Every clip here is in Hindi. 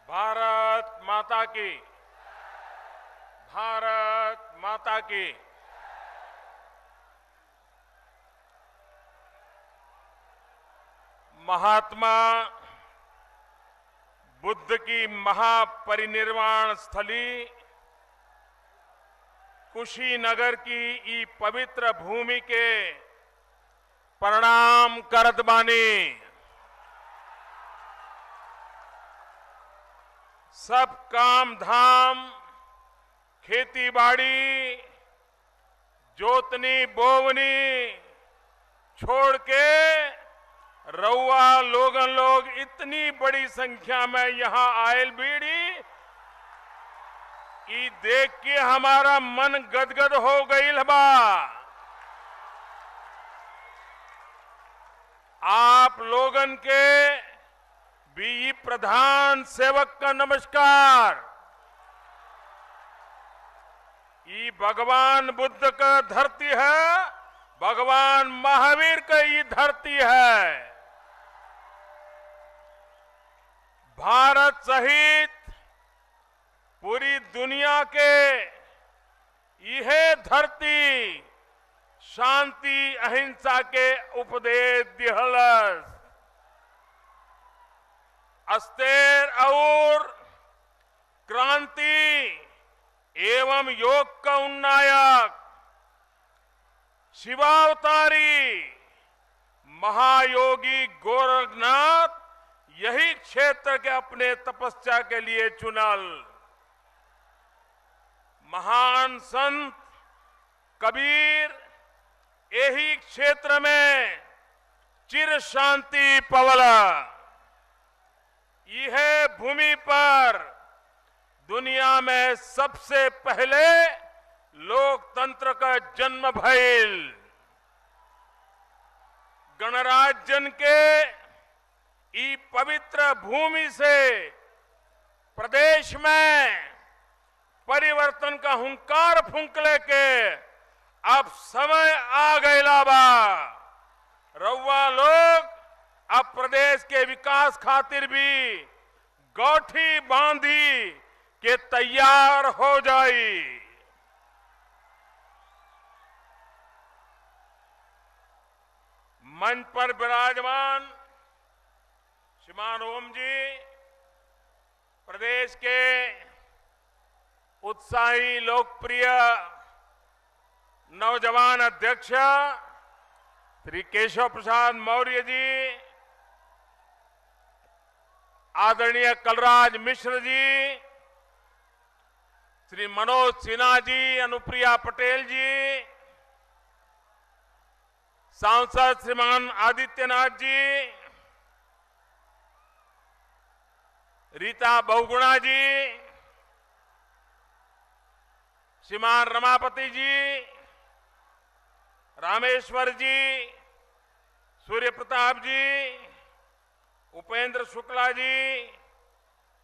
भारत माता की। भारत माता की। महात्मा बुद्ध की महापरिनिर्वाण स्थली कुशीनगर की ई पवित्र भूमि के प्रणाम करत बानी। सब काम धाम, खेती बाड़ी, जोतनी बोवनी छोड़ के रउआ लोग इतनी बड़ी संख्या में यहां आयल बीड़ी, ई देख के हमारा मन गदगद हो गईल बा। आप लोगन के भी प्रधान सेवक का नमस्कार। ये भगवान बुद्ध का धरती है, भगवान महावीर का ये धरती है। भारत सहित पूरी दुनिया के यह धरती शांति अहिंसा के उपदेश दिहलस। अस्तेर और क्रांति एवं योग का उन्नायक शिवावतारी महायोगी गोरखनाथ यही क्षेत्र के अपने तपस्या के लिए चुनल। महान संत कबीर यही क्षेत्र में चिर शांति पवला। यह भूमि पर दुनिया में सबसे पहले लोकतंत्र का जन्म भइल। गणराज्य के ई पवित्र भूमि से प्रदेश में परिवर्तन का हुंकार फूंकले के अब समय आ गया बा। रउआ लोग अब प्रदेश के विकास खातिर भी गौठी बांधी के तैयार हो जाई। मंच पर विराजमान श्रीमान ओम जी, प्रदेश के उत्साही लोकप्रिय नौजवान अध्यक्ष श्री केशव प्रसाद मौर्य जी, आदरणीय कलराज मिश्र जी, श्री मनोज सिन्हा जी, अनुप्रिया पटेल जी, सांसद श्रीमान आदित्यनाथ जी, रीता बहुगुणा जी, श्रीमान रमापति जी, रामेश्वर जी, सूर्य प्रताप जी, उपेंद्र शुक्ला जी,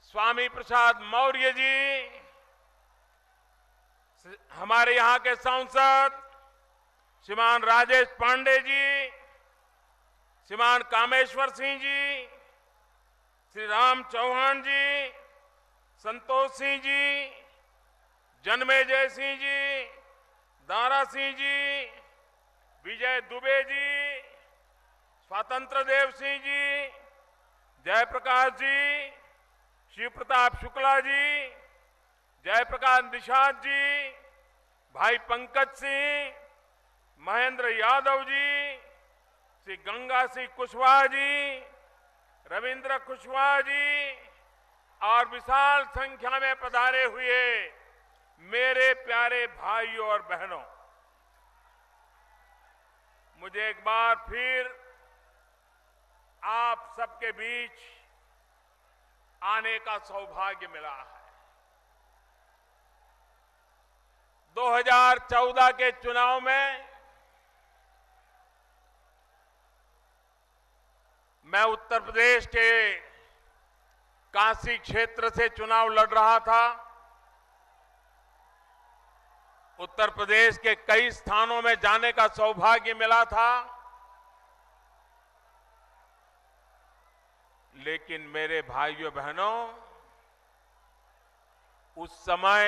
स्वामी प्रसाद मौर्य जी, हमारे यहां के सांसद श्रीमान राजेश पांडे जी, श्रीमान कामेश्वर सिंह जी, श्री राम चौहान जी, संतोष सिंह जी, जन्मेजय सिंह जी, दारा सिंह जी, विजय दुबे जी, स्वतंत्र देव सिंह जी, जयप्रकाश जी, शिव प्रताप शुक्ला जी, जयप्रकाश निषाद जी, भाई पंकज सिंह, महेंद्र यादव जी, श्री गंगा सिंह कुशवाहा जी, रविंद्र कुशवाहा जी और विशाल संख्या में पधारे हुए मेरे प्यारे भाइयों और बहनों, मुझे एक बार फिर आप सबके बीच आने का सौभाग्य मिला है। 2014 के चुनाव में मैं उत्तर प्रदेश के काशी क्षेत्र से चुनाव लड़ रहा था। उत्तर प्रदेश के कई स्थानों में जाने का सौभाग्य मिला था, लेकिन मेरे भाइयों बहनों, उस समय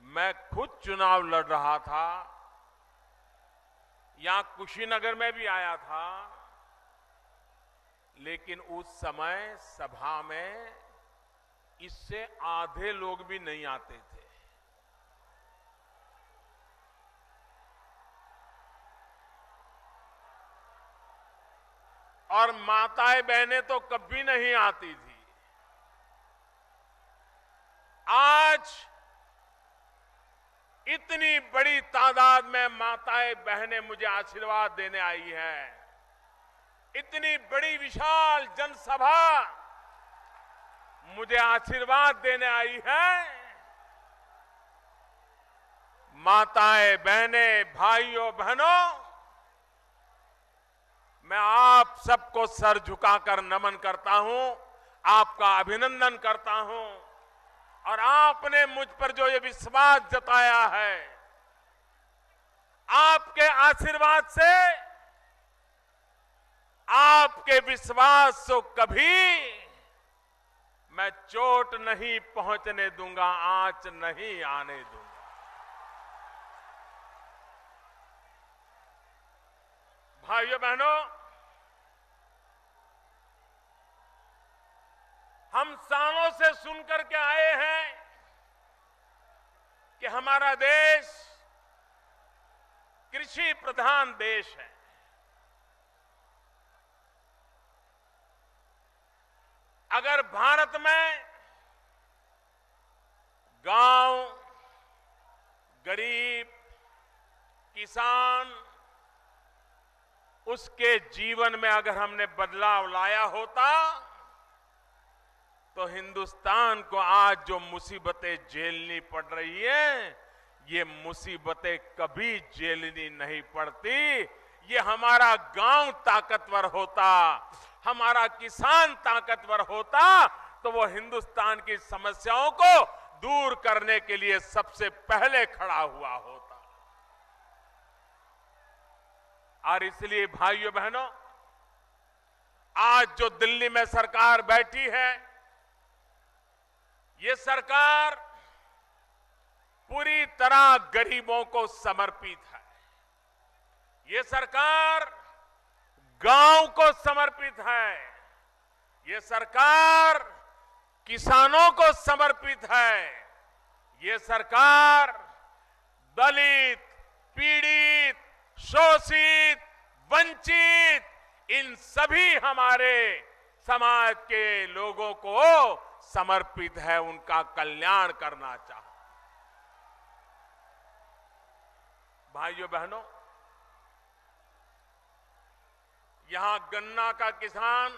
मैं खुद चुनाव लड़ रहा था, यहां कुशीनगर में भी आया था, लेकिन उस समय सभा में इससे आधे लोग भी नहीं आते थे। और माताएं बहनें तो कभी नहीं आती थी। आज इतनी बड़ी तादाद में माताएं बहनें मुझे आशीर्वाद देने आई हैं। इतनी बड़ी विशाल जनसभा मुझे आशीर्वाद देने आई है। माताएं बहनें भाइयों बहनों, मैं आप सबको सर झुकाकर नमन करता हूं, आपका अभिनंदन करता हूं। और आपने मुझ पर जो ये विश्वास जताया है, आपके आशीर्वाद से, आपके विश्वास को कभी मैं चोट नहीं पहुंचने दूंगा, आंच नहीं आने दूंगा। भाइयों बहनों, हम सालों से सुनकर के आए हैं कि हमारा देश कृषि प्रधान देश है। अगर भारत में गांव, गरीब, किसान, उसके जीवन में अगर हमने बदलाव लाया होता तो हिंदुस्तान को आज जो मुसीबतें झेलनी पड़ रही है, ये मुसीबतें कभी झेलनी नहीं पड़ती। ये हमारा गांव ताकतवर होता, हमारा किसान ताकतवर होता, तो वो हिंदुस्तान की समस्याओं को दूर करने के लिए सबसे पहले खड़ा हुआ होता। और इसलिए भाइयों बहनों, आज जो दिल्ली में सरकार बैठी है, ये सरकार पूरी तरह गरीबों को समर्पित है। ये सरकार गांव को समर्पित है। ये सरकार किसानों को समर्पित है। ये सरकार दलित, पीड़ित, शोषित, वंचित, इन सभी हमारे समाज के लोगों को समर्पित है, उनका कल्याण करना चाहता। भाइयों बहनों, यहां गन्ना का किसान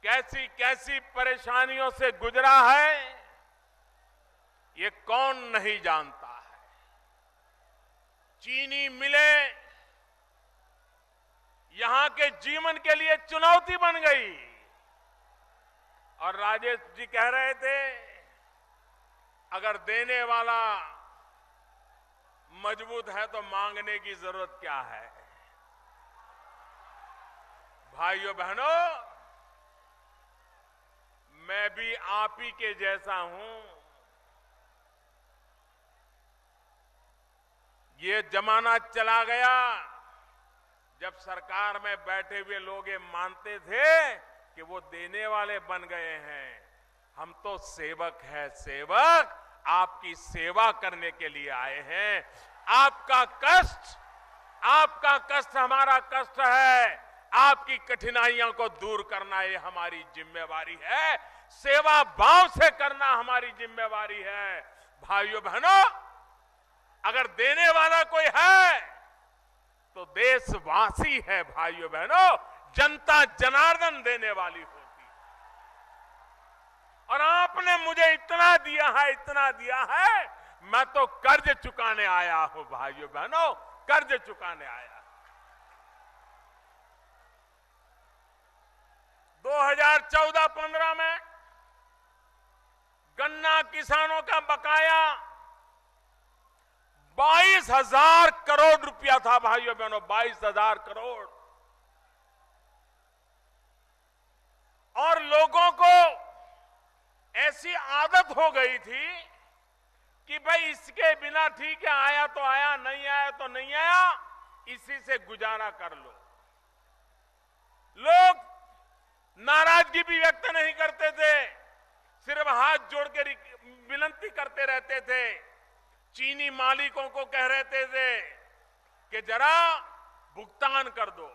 कैसी कैसी परेशानियों से गुजरा है, ये कौन नहीं जानता है। चीनी मिलें यहां के जीवन के लिए चुनौती बन गई। और राजेश जी कह रहे थे, अगर देने वाला मजबूत है तो मांगने की जरूरत क्या है। भाइयों बहनों, मैं भी आप ही के जैसा हूं। ये जमाना चला गया जब सरकार में बैठे हुए लोग ये मानते थे कि वो देने वाले बन गए हैं। हम तो सेवक हैं, सेवक आपकी सेवा करने के लिए आए हैं। आपका कष्ट हमारा कष्ट है। आपकी कठिनाइयों को दूर करना ये हमारी जिम्मेवारी है। सेवा भाव से करना हमारी जिम्मेवारी है। भाइयों बहनों, अगर देने वाला कोई है तो देशवासी है। भाइयों बहनों, जनता जनार्दन देने वाली होती। और आपने मुझे इतना दिया है, इतना दिया है, मैं तो कर्ज चुकाने आया हूं। भाइयों बहनों, कर्ज चुकाने आया। 2014-15 में गन्ना किसानों का बकाया 22,000 करोड़ रुपया था। भाइयों बहनों, 22,000 करोड़। और लोगों को ऐसी आदत हो गई थी कि भाई इसके बिना ठीक है, आया तो आया, नहीं आया तो नहीं आया, इसी से गुजारा कर लो। लोग नाराजगी भी व्यक्त नहीं करते थे, सिर्फ हाथ जोड़ के विनती करते रहते थे। चीनी मालिकों को कह रहते थे कि जरा भुगतान कर दो।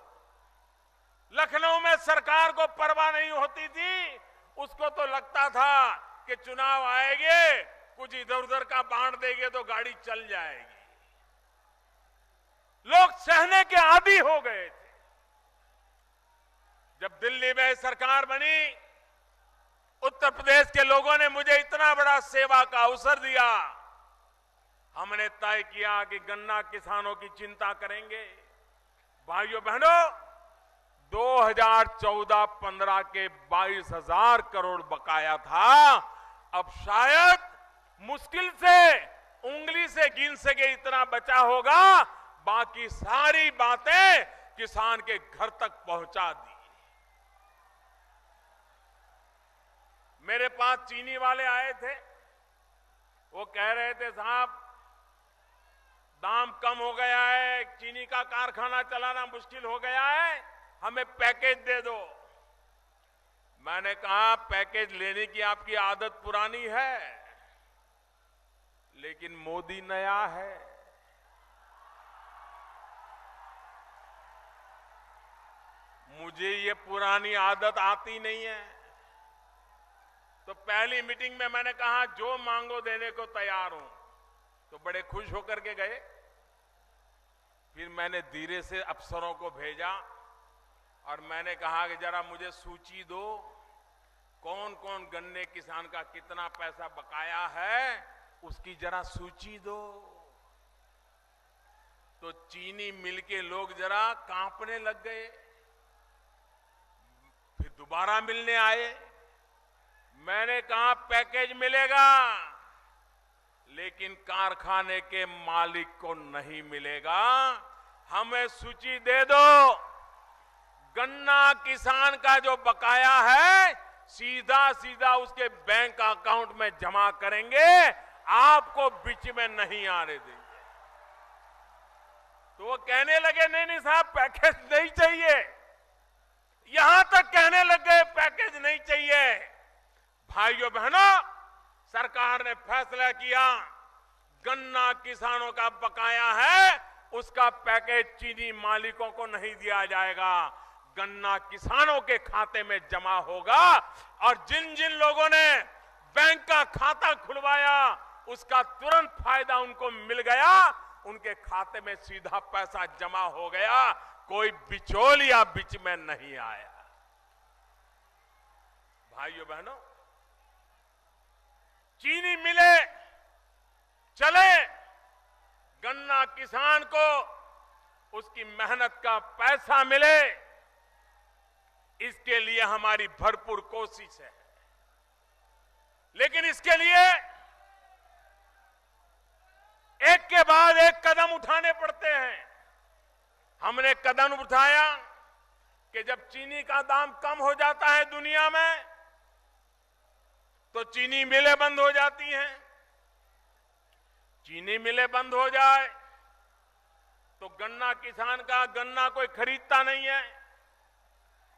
लखनऊ में सरकार को परवाह नहीं होती थी, उसको तो लगता था कि चुनाव आएंगे, कुछ इधर उधर का बांट देंगे तो गाड़ी चल जाएगी। लोग सहने के आदी हो गए थे। जब दिल्ली में सरकार बनी, उत्तर प्रदेश के लोगों ने मुझे इतना बड़ा सेवा का अवसर दिया। हमने तय किया कि गन्ना किसानों की चिंता करेंगे। भाइयों बहनों, 2014-15 के 22,000 करोड़ बकाया था, अब शायद मुश्किल से उंगली से गिन सके इतना बचा होगा। बाकी सारी बातें किसान के घर तक पहुंचा दी। मेरे पास चीनी वाले आए थे, वो कह रहे थे साहब दाम कम हो गया है, चीनी का कारखाना चलाना मुश्किल हो गया है, हमें पैकेज दे दो। मैंने कहा पैकेज लेने की आपकी आदत पुरानी है, लेकिन मोदी नया है। मुझे ये पुरानी आदत आती नहीं है। तो पहली मीटिंग में मैंने कहा जो मांगो देने को तैयार हूं, तो बड़े खुश होकर के गए। फिर मैंने धीरे से अफसरों को भेजा और मैंने कहा कि जरा मुझे सूची दो, कौन कौन गन्ने किसान का कितना पैसा बकाया है, उसकी जरा सूची दो। तो चीनी मिल के लोग जरा कांपने लग गए। फिर दोबारा मिलने आए। मैंने कहा पैकेज मिलेगा, लेकिन कारखाने के मालिक को नहीं मिलेगा। हमें सूची दे दो, गन्ना किसान का जो बकाया है सीधा सीधा उसके बैंक अकाउंट में जमा करेंगे, आपको बीच में नहीं आने देंगे। तो वो कहने लगे नहीं नहीं साहब पैकेज नहीं चाहिए, यहां तक कहने लग गए पैकेज नहीं चाहिए। भाइयों बहनों, सरकार ने फैसला किया गन्ना किसानों का बकाया है, उसका पैकेज चीनी मालिकों को नहीं दिया जाएगा, गन्ना किसानों के खाते में जमा होगा। और जिन जिन लोगों ने बैंक का खाता खुलवाया उसका तुरंत फायदा उनको मिल गया, उनके खाते में सीधा पैसा जमा हो गया, कोई बिचौलिया बीच में नहीं आया। भाइयों बहनों, चीनी मिले चले, गन्ना किसान को उसकी मेहनत का पैसा मिले, इसके लिए हमारी भरपूर कोशिश है। लेकिन इसके लिए एक के बाद एक कदम उठाने पड़ते हैं। हमने कदम उठाया कि जब चीनी का दाम कम हो जाता है दुनिया में, तो चीनी मिलें बंद हो जाती हैं। चीनी मिलें बंद हो जाए तो गन्ना किसान का गन्ना कोई खरीदता नहीं है,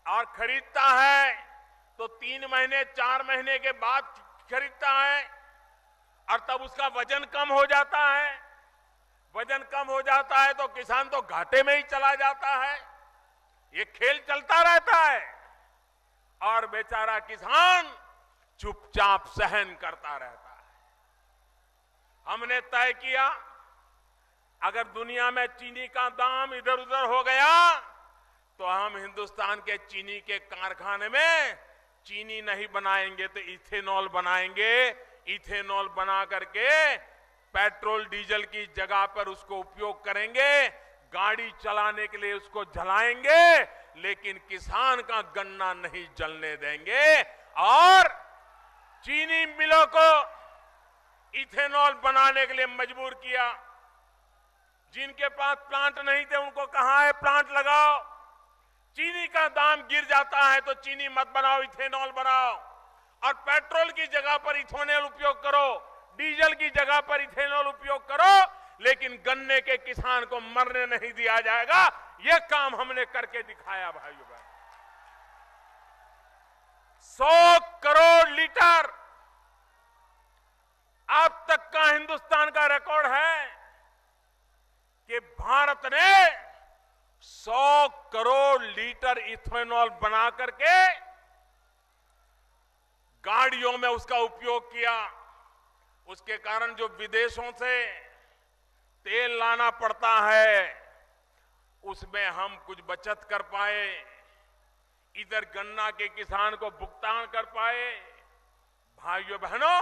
और खरीदता है तो 3 महीने 4 महीने के बाद खरीदता है, और तब उसका वजन कम हो जाता है। वजन कम हो जाता है तो किसान तो घाटे में ही चला जाता है। ये खेल चलता रहता है और बेचारा किसान चुपचाप सहन करता रहता है। हमने तय किया अगर दुनिया में चीनी का दाम इधर उधर हो गया तो हम हिंदुस्तान के चीनी के कारखाने में चीनी नहीं बनाएंगे तो इथेनॉल बनाएंगे। इथेनॉल बना करके पेट्रोल डीजल की जगह पर उसको उपयोग करेंगे, गाड़ी चलाने के लिए उसको जलाएंगे, लेकिन किसान का गन्ना नहीं जलने देंगे। और चीनी मिलों को इथेनॉल बनाने के लिए मजबूर किया। जिनके पास प्लांट नहीं थे उनको कहा है प्लांट लगाओ। चीनी का दाम गिर जाता है तो चीनी मत बनाओ, इथेनॉल बनाओ, और पेट्रोल की जगह पर इथेनॉल उपयोग करो, डीजल की जगह पर इथेनॉल उपयोग करो, लेकिन गन्ने के किसान को मरने नहीं दिया जाएगा। यह काम हमने करके दिखाया भाइयों बहनों। 100 करोड़ लीटर अब तक का हिंदुस्तान का रिकॉर्ड है कि भारत ने 100 करोड़ लीटर इथेनॉल बना करके गाड़ियों में उसका उपयोग किया। उसके कारण जो विदेशों से तेल लाना पड़ता है उसमें हम कुछ बचत कर पाए, इधर गन्ना के किसान को भुगतान कर पाए। भाइयों बहनों,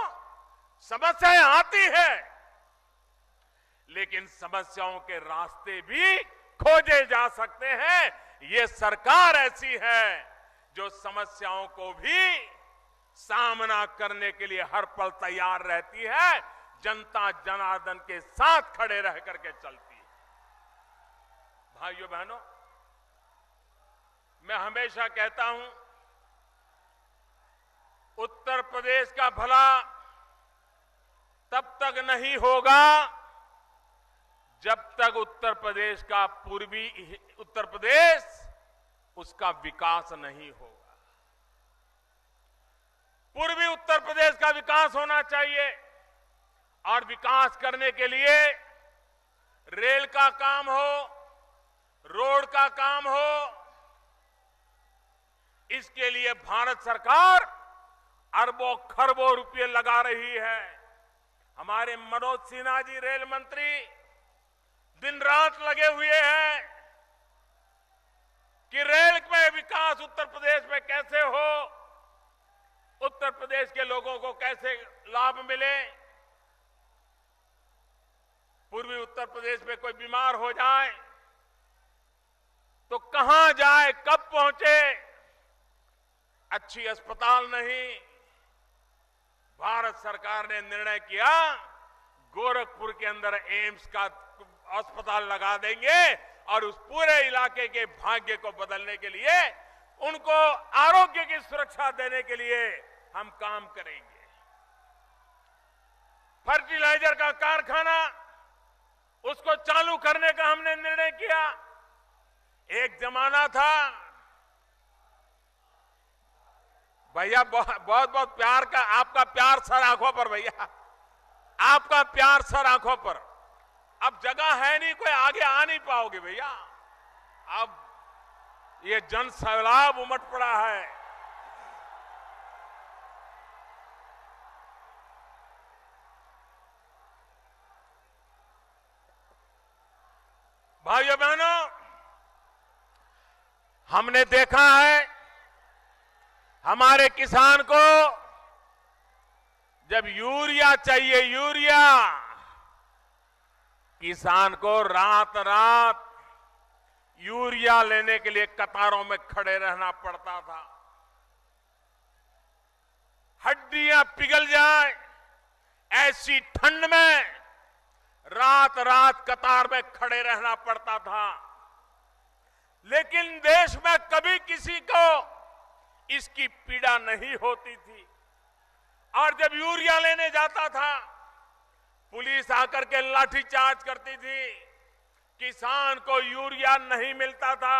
समस्याएं आती है, लेकिन समस्याओं के रास्ते भी खोजे जा सकते हैं। ये सरकार ऐसी है जो समस्याओं को भी सामना करने के लिए हर पल तैयार रहती है, जनता जनार्दन के साथ खड़े रह करके चलती है। भाइयों बहनों, मैं हमेशा कहता हूं, उत्तर प्रदेश का भला तब तक नहीं होगा जब तक उत्तर प्रदेश का पूर्वी उत्तर प्रदेश उसका विकास नहीं होगा। पूर्वी उत्तर प्रदेश का विकास होना चाहिए, और विकास करने के लिए रेल का काम हो, रोड का काम हो, इसके लिए भारत सरकार अरबों खरबों रुपए लगा रही है। हमारे मनोज सिन्हा जी रेल मंत्री दिन रात लगे हुए हैं कि रेल में विकास उत्तर प्रदेश में कैसे हो, उत्तर प्रदेश के लोगों को कैसे लाभ मिले। पूर्वी उत्तर प्रदेश में कोई बीमार हो जाए तो कहां जाए, कब पहुंचे, अच्छी अस्पताल नहीं। भारत सरकार ने निर्णय किया गोरखपुर के अंदर एम्स का अस्पताल लगा देंगे, और उस पूरे इलाके के भाग्य को बदलने के लिए, उनको आरोग्य की सुरक्षा देने के लिए हम काम करेंगे। फर्टिलाइजर का कारखाना, उसको चालू करने का हमने निर्णय किया। एक जमाना था भैया, बहुत बहुत प्यार का, आपका प्यार सर आंखों पर भैया, आपका प्यार सर आंखों पर। अब जगह है नहीं, कोई आगे आ नहीं पाओगे भैया। अब ये जन सैलाब उमड़ पड़ा है। भाइयों बहनों, हमने देखा है हमारे किसान को जब यूरिया चाहिए, यूरिया, किसान को रात रात यूरिया लेने के लिए कतारों में खड़े रहना पड़ता था। हड्डियां पिघल जाए ऐसी ठंड में रात रात कतार में खड़े रहना पड़ता था। लेकिन देश में कभी किसी को इसकी पीड़ा नहीं होती थी। और जब यूरिया लेने जाता था, पुलिस आकर के लाठीचार्ज करती थी, किसान को यूरिया नहीं मिलता था।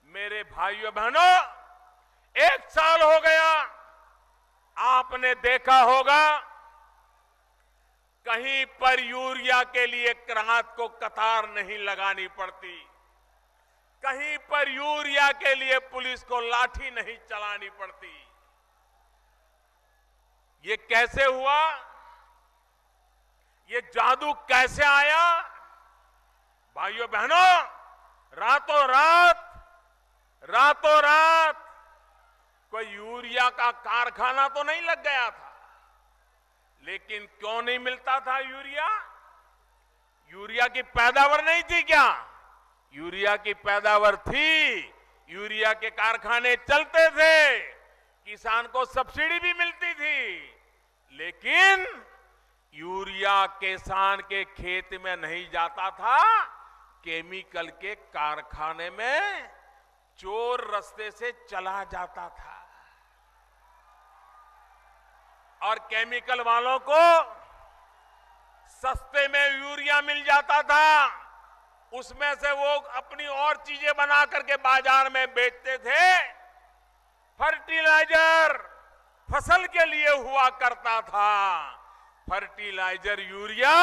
मेरे भाइयों बहनों, 1 साल हो गया, आपने देखा होगा कहीं पर यूरिया के लिए रात को कतार नहीं लगानी पड़ती, कहीं पर यूरिया के लिए पुलिस को लाठी नहीं चलानी पड़ती। ये कैसे हुआ? ये जादू कैसे आया? भाइयों बहनों, रातों रात कोई यूरिया का कारखाना तो नहीं लग गया था, लेकिन क्यों नहीं मिलता था यूरिया? यूरिया की पैदावार नहीं थी क्या? यूरिया की पैदावार थी, यूरिया के कारखाने चलते थे, किसान को सब्सिडी भी मिलती थी, लेकिन यूरिया किसान के खेत में नहीं जाता था, केमिकल के कारखाने में चोर रास्ते से चला जाता था और केमिकल वालों को सस्ते में यूरिया मिल जाता था। उसमें से वो अपनी और चीजें बना करके बाजार में बेचते थे। फर्टिलाइजर फसल के लिए हुआ करता था। फर्टिलाइजर यूरिया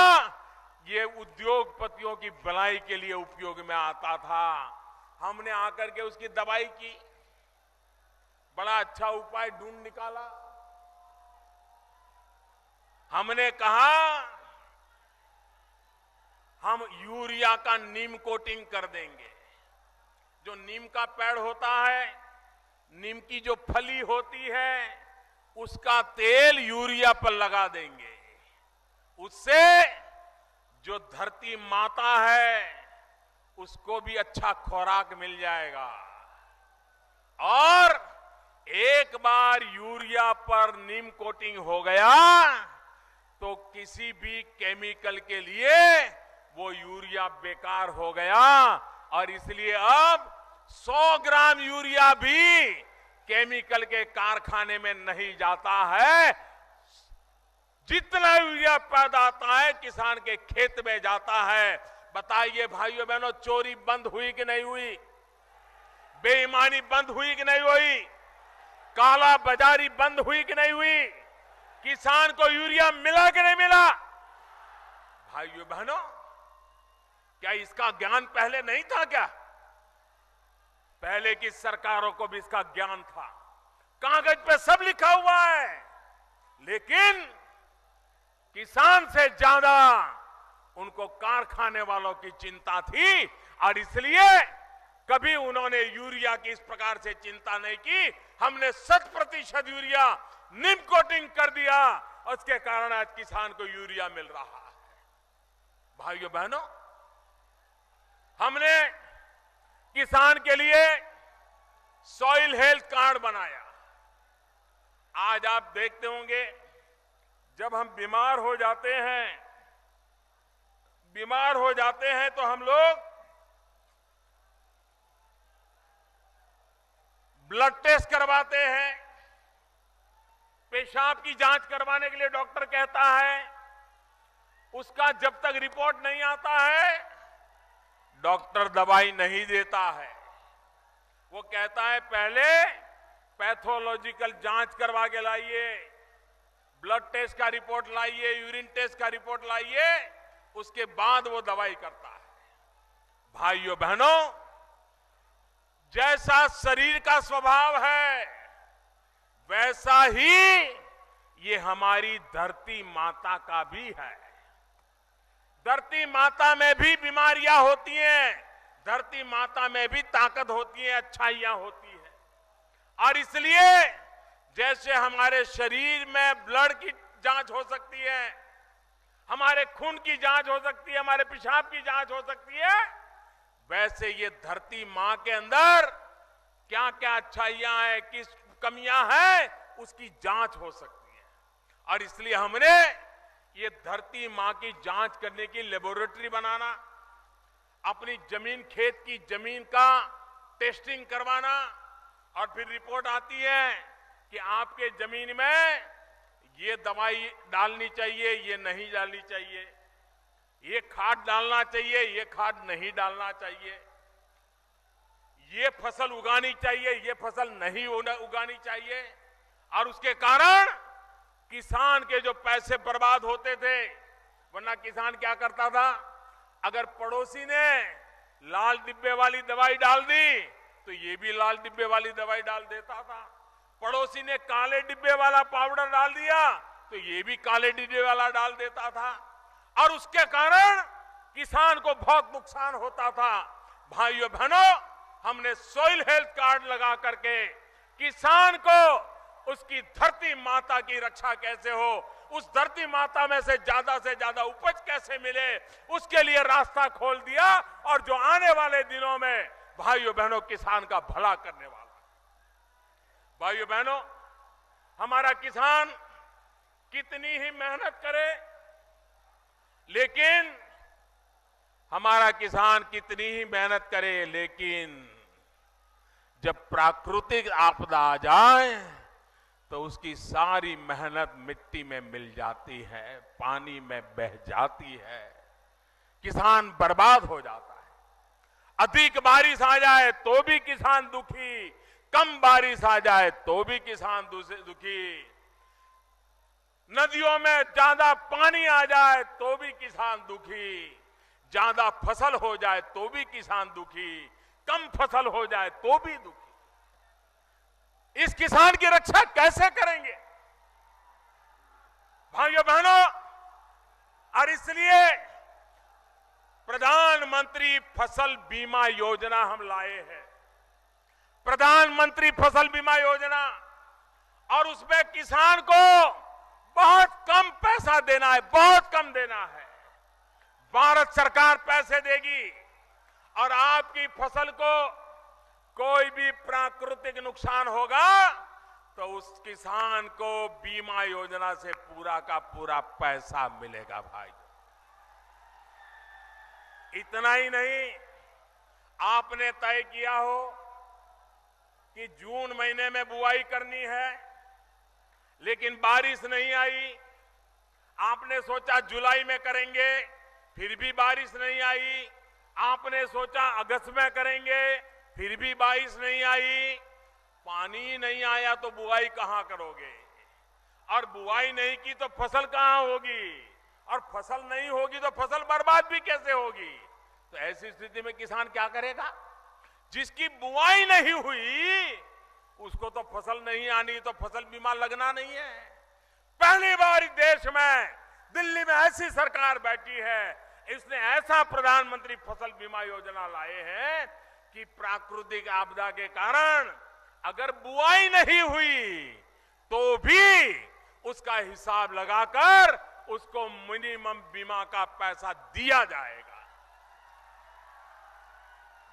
ये उद्योगपतियों की भलाई के लिए उपयोग में आता था। हमने आकर के उसकी दवाई की, बड़ा अच्छा उपाय ढूंढ निकाला। हमने कहा हम यूरिया का नीम कोटिंग कर देंगे। जो नीम का पेड़ होता है, नीम की जो फली होती है, उसका तेल यूरिया पर लगा देंगे। उससे जो धरती माता है उसको भी अच्छा खुराक मिल जाएगा। और एक बार यूरिया पर नीम कोटिंग हो गया तो किसी भी केमिकल के लिए वो यूरिया बेकार हो गया। और इसलिए अब 100 ग्राम यूरिया भी केमिकल के कारखाने में नहीं जाता है। जितना यूरिया पैदा होता है किसान के खेत में जाता है। बताइए भाइयों बहनों, चोरी बंद हुई कि नहीं हुई? बेईमानी बंद हुई कि नहीं हुई? काला बाजारी बंद हुई कि नहीं हुई? किसान को यूरिया मिला कि नहीं मिला? भाइयों बहनों, क्या इसका ज्ञान पहले नहीं था क्या? पहले की सरकारों को भी इसका ज्ञान था, कागज पे सब लिखा हुआ है। लेकिन किसान से ज्यादा उनको कारखाने वालों की चिंता थी और इसलिए कभी उन्होंने यूरिया की इस प्रकार से चिंता नहीं की। हमने 100% यूरिया नीम कोटिंग कर दिया और उसके कारण आज किसान को यूरिया मिल रहा है। भाइयों बहनों, हमने किसान के लिए सॉइल हेल्थ कार्ड बनाया। आज आप देखते होंगे जब हम बीमार हो जाते हैं तो हम लोग ब्लड टेस्ट करवाते हैं। पेशाब की जांच करवाने के लिए डॉक्टर कहता है। उसका जब तक रिपोर्ट नहीं आता है डॉक्टर दवाई नहीं देता है। वो कहता है पहले पैथोलॉजिकल जांच करवा के लाइए, ब्लड टेस्ट का रिपोर्ट लाइए, यूरिन टेस्ट का रिपोर्ट लाइए, उसके बाद वो दवाई करता है। भाइयों बहनों, जैसा शरीर का स्वभाव है वैसा ही ये हमारी धरती माता का भी है। धरती माता में भी बीमारियां होती हैं, धरती माता में भी ताकत होती है, अच्छाइयां होती है। और इसलिए जैसे हमारे शरीर में ब्लड की जांच हो सकती है, हमारे खून की जांच हो सकती है, हमारे पेशाब की जांच हो सकती है, वैसे ये धरती मां के अंदर क्या क्या अच्छाइयां हैं, किस कमियां हैं, उसकी जांच हो सकती है। और इसलिए हमने ये धरती मां की जांच करने की लेबोरेटरी बनाना, अपनी जमीन, खेत की जमीन का टेस्टिंग करवाना, और फिर रिपोर्ट आती है कि आपके जमीन में ये दवाई डालनी चाहिए, ये नहीं डालनी चाहिए, ये खाद डालना चाहिए, ये खाद नहीं डालना चाहिए, ये फसल उगानी चाहिए, ये फसल नहीं उगानी चाहिए। और उसके कारण किसान के जो पैसे बर्बाद होते थे, वरना किसान क्या करता था, अगर पड़ोसी ने लाल डिब्बे वाली दवाई डाल दी तो ये भी लाल डिब्बे वाली दवाई डाल देता था। पड़ोसी ने काले डिब्बे वाला पाउडर डाल दिया तो ये भी काले डिब्बे वाला डाल देता था, और उसके कारण किसान को बहुत नुकसान होता था। भाइयों बहनों, हमने सॉइल हेल्थ कार्ड लगा करके किसान को उसकी धरती माता की रक्षा कैसे हो, उस धरती माता में से ज्यादा उपज कैसे मिले, उसके लिए रास्ता खोल दिया। और जो आने वाले दिनों में भाइयों बहनों किसान का भला करने वाला। भाइयों बहनों, हमारा किसान कितनी ही मेहनत करे, लेकिन हमारा किसान कितनी ही मेहनत करे, लेकिन जब प्राकृतिक आपदा आ जाए तो उसकी सारी मेहनत मिट्टी में मिल जाती है, पानी में बह जाती है, किसान बर्बाद हो जाता है। अधिक बारिश आ जाए तो भी किसान दुखी, कम बारिश आ जाए तो भी किसान दुखी, नदियों में ज्यादा पानी आ जाए तो भी किसान दुखी, ज्यादा फसल हो जाए तो भी किसान दुखी, कम फसल हो जाए तो भी दुखी। इस किसान की रक्षा कैसे करेंगे भाइयों बहनों? और इसलिए प्रधानमंत्री फसल बीमा योजना हम लाए हैं। प्रधानमंत्री फसल बीमा योजना, और उसमें किसान को बहुत कम पैसा देना है, बहुत कम देना है। भारत सरकार पैसे देगी और आपकी फसल को कोई भी प्राकृतिक नुकसान होगा तो उस किसान को बीमा योजना से पूरा का पूरा पैसा मिलेगा भाई। इतना ही नहीं, आपने तय किया हो कि जून महीने में बुआई करनी है, लेकिन बारिश नहीं आई। आपने सोचा जुलाई में करेंगे, फिर भी बारिश नहीं आई। आपने सोचा अगस्त में करेंगे, फिर भी बारिश नहीं आई। पानी नहीं आया तो बुआई कहां करोगे? और बुआई नहीं की तो फसल कहां होगी? और फसल नहीं होगी तो फसल बर्बाद भी कैसे होगी? तो ऐसी स्थिति में किसान क्या करेगा? जिसकी बुआई नहीं हुई उसको तो फसल नहीं आनी, तो फसल बीमा लगना नहीं है। पहली बार देश में दिल्ली में ऐसी सरकार बैठी है, इसने ऐसा प्रधानमंत्री फसल बीमा योजना लाए हैं कि प्राकृतिक आपदा के कारण अगर बुआई नहीं हुई तो भी उसका हिसाब लगाकर उसको मिनिमम बीमा का पैसा दिया जाएगा।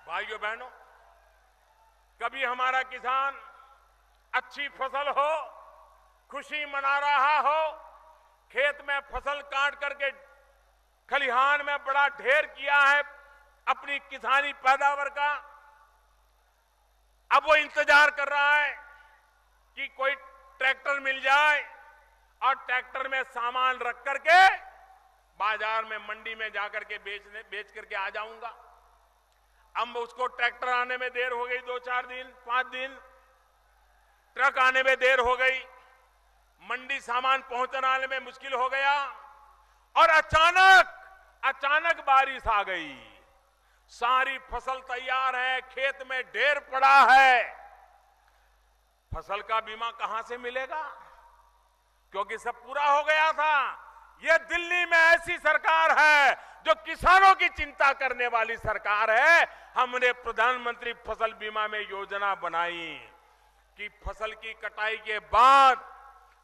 भाइयों बहनों, कभी हमारा किसान अच्छी फसल हो, खुशी मना रहा हो, खेत में फसल काट करके खलिहान में बड़ा ढेर किया है अपनी किसानी पैदावार का, अब वो इंतजार कर रहा है कि कोई ट्रैक्टर मिल जाए और ट्रैक्टर में सामान रख करके बाजार में मंडी में जाकर के बेच करके आ जाऊंगा। अब उसको ट्रैक्टर आने में देर हो गई, 2-4 दिन 5 दिन, ट्रक आने में देर हो गई, मंडी सामान पहुंचाने में मुश्किल हो गया, और अचानक बारिश आ गई। सारी फसल तैयार है, खेत में ढेर पड़ा है, फसल का बीमा कहां से मिलेगा? क्योंकि सब पूरा हो गया था। यह दिल्ली में ऐसी सरकार है जो किसानों की चिंता करने वाली सरकार है। हमने प्रधानमंत्री फसल बीमा में योजना बनाई कि फसल की कटाई के बाद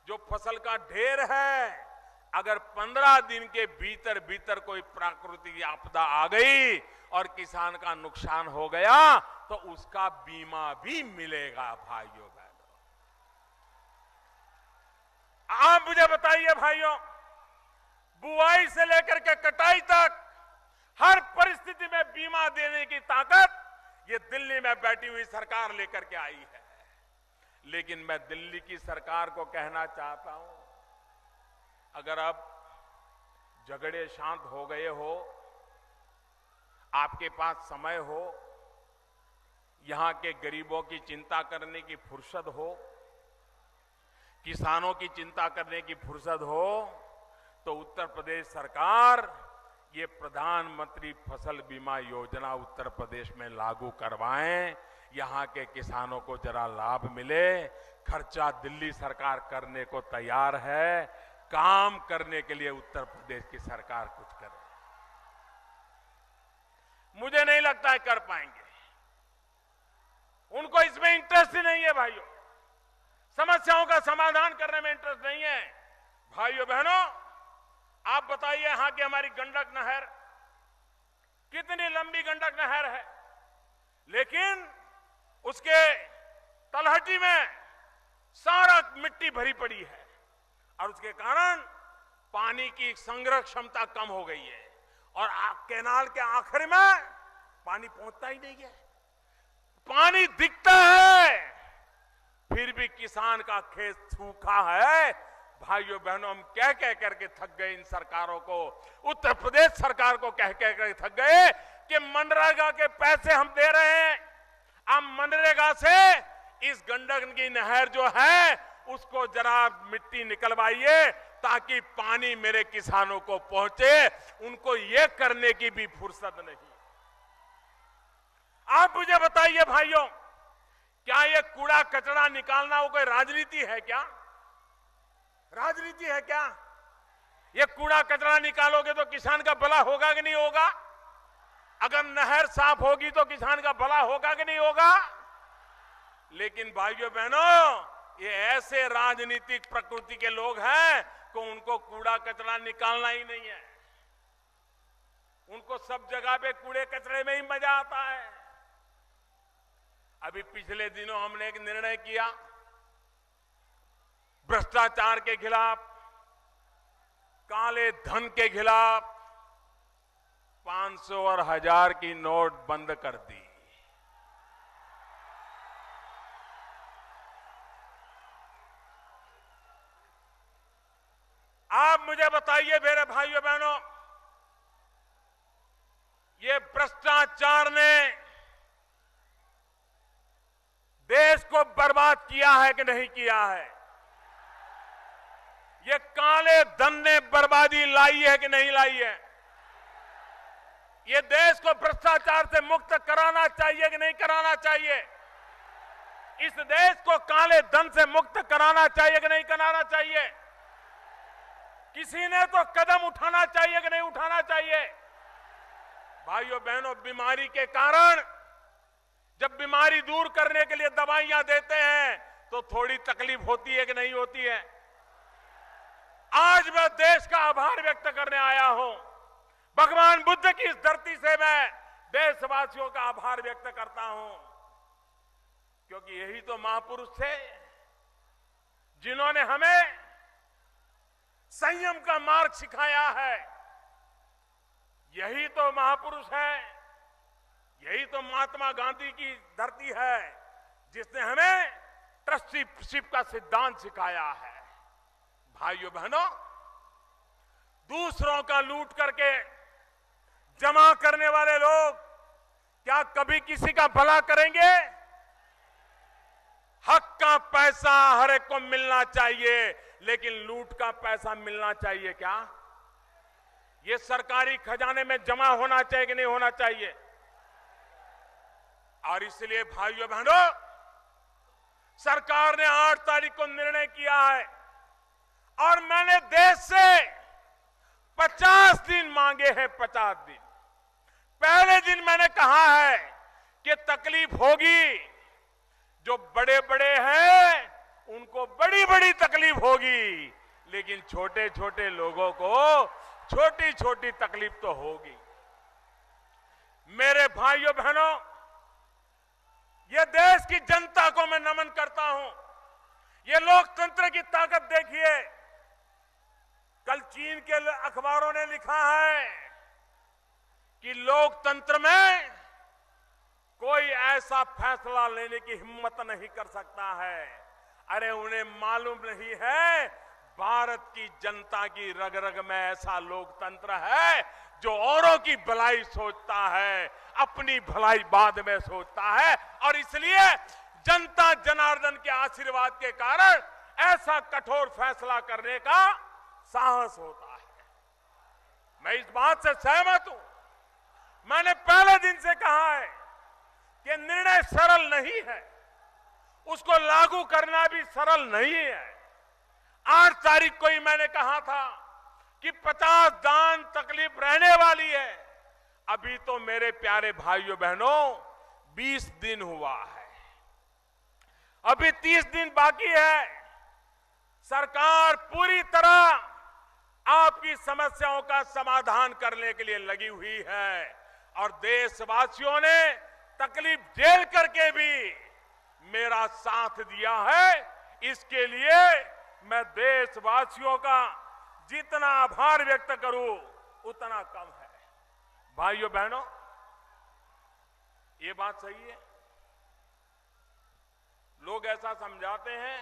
जो फसल का ढेर है, अगर 15 दिन के भीतर भीतर कोई प्राकृतिक आपदा आ गई और किसान का नुकसान हो गया तो उसका बीमा भी मिलेगा। भाइयों बहनों, आप मुझे बताइए भाइयों, बुआई से लेकर के कटाई तक हर परिस्थिति में बीमा देने की ताकत ये दिल्ली में बैठी हुई सरकार लेकर के आई है। लेकिन मैं दिल्ली की सरकार को कहना चाहता हूं, अगर अब झगड़े शांत हो गए हो, आपके पास समय हो, यहां के गरीबों की चिंता करने की फुर्सत हो, किसानों की चिंता करने की फुर्सत हो, तो उत्तर प्रदेश सरकार ये प्रधानमंत्री फसल बीमा योजना उत्तर प्रदेश में लागू करवाएं। यहां के किसानों को जरा लाभ मिले। खर्चा दिल्ली सरकार करने को तैयार है, काम करने के लिए उत्तर प्रदेश की सरकार कुछ करे। मुझे नहीं लगता है कर पाएंगे, उनको इसमें इंटरेस्ट ही नहीं है। भाइयों, समस्याओं का समाधान करने में इंटरेस्ट नहीं है। भाइयों बहनों, आप बताइए, यहां की हमारी गंडक नहर, कितनी लंबी गंडक नहर है, लेकिन उसके तलहटी में सारा मिट्टी भरी पड़ी है और उसके कारण पानी की संग्रह क्षमता कम हो गई है और कैनाल के आखिर में पानी पहुंचता ही नहीं है। पानी दिखता है फिर भी किसान का खेत सूखा है। भाइयों बहनों, हम कह कह करके थक गए इन सरकारों को, उत्तर प्रदेश सरकार को कह कह करके थक गए कि मनरेगा के पैसे हम दे रहे हैं, अब मनरेगा से इस गंडक की नहर जो है उसको जरा मिट्टी निकलवाइए ताकि पानी मेरे किसानों को पहुंचे। उनको ये करने की भी फुर्सत नहीं। आप मुझे बताइए भाइयों, क्या ये कूड़ा कचरा निकालना वो कोई राजनीति है क्या? राजनीति है क्या? ये कूड़ा कचरा निकालोगे तो किसान का भला होगा कि नहीं होगा? अगर नहर साफ होगी तो किसान का भला होगा कि नहीं होगा? लेकिन भाइयों बहनों, ये ऐसे राजनीतिक प्रकृति के लोग हैं कि उनको कूड़ा कचरा निकालना ही नहीं है। उनको सब जगह पे कूड़े कचरे में ही मजा आता है। अभी पिछले दिनों हमने एक निर्णय किया भ्रष्टाचार के खिलाफ, काले धन के खिलाफ 500 और 1000 की नोट बंद कर दी। आप मुझे बताइए मेरे भाइयों बहनों, ये भ्रष्टाचार ने देश को बर्बाद किया है कि नहीं किया है? ये काले धन ने बर्बादी लाई है कि नहीं लाई है? ये देश को भ्रष्टाचार से मुक्त कराना चाहिए कि नहीं कराना चाहिए? इस देश को काले धन से मुक्त कराना चाहिए कि नहीं कराना चाहिए? किसी ने तो कदम उठाना चाहिए कि नहीं उठाना चाहिए? भाइयों बहनों, बीमारी के कारण जब बीमारी दूर करने के लिए दवाइयां देते हैं तो थोड़ी तकलीफ होती है कि नहीं होती है? आज मैं देश का आभार व्यक्त करने आया हूं। भगवान बुद्ध की इस धरती से मैं देशवासियों का आभार व्यक्त करता हूं, क्योंकि यही तो महापुरुष थे जिन्होंने हमें संयम का मार्ग सिखाया है। यही तो महापुरुष है, यही तो महात्मा गांधी की धरती है जिसने हमें ट्रस्टीशिप का सिद्धांत सिखाया है। भाइयों बहनों, दूसरों का लूट करके जमा करने वाले लोग क्या कभी किसी का भला करेंगे? हक का पैसा हर एक को मिलना चाहिए, लेकिन लूट का पैसा मिलना चाहिए क्या? ये सरकारी खजाने में जमा होना चाहिए कि नहीं होना चाहिए? और इसलिए भाइयों बहनों, सरकार ने 8 तारीख को निर्णय किया है और मैंने देश से 50 दिन मांगे हैं। 50 दिन। पहले दिन मैंने कहा है कि तकलीफ होगी, जो बड़े बड़े हैं उनको बड़ी बड़ी तकलीफ होगी, लेकिन छोटे छोटे लोगों को छोटी छोटी तकलीफ तो होगी। मेरे भाइयों बहनों, ये देश की जनता को मैं नमन करता हूं। ये लोकतंत्र की ताकत देखिए। कल चीन के अखबारों ने लिखा है कि लोकतंत्र में कोई ऐसा फैसला लेने की हिम्मत नहीं कर सकता है। अरे उन्हें मालूम नहीं है भारत की जनता की रग रग में ऐसा लोकतंत्र है जो औरों की भलाई सोचता है, अपनी भलाई बाद में सोचता है, और इसलिए जनता जनार्दन के आशीर्वाद के कारण ऐसा कठोर फैसला करने का साहस होता है। मैं इस बात से सहमत हूं। मैंने पहले दिन से कहा है कि निर्णय सरल नहीं है, उसको लागू करना भी सरल नहीं है। 8 तारीख को ही मैंने कहा था कि 50 दान तकलीफ रहने वाली है। अभी तो मेरे प्यारे भाइयों बहनों 20 दिन हुआ है, अभी 30 दिन बाकी है। सरकार पूरी तरह आपकी समस्याओं का समाधान करने के लिए लगी हुई है और देशवासियों ने तकलीफ झेल करके भी मेरा साथ दिया है। इसके लिए मैं देशवासियों का जितना आभार व्यक्त करूं उतना कम है। भाइयों बहनों, ये बात सही है लोग ऐसा समझाते हैं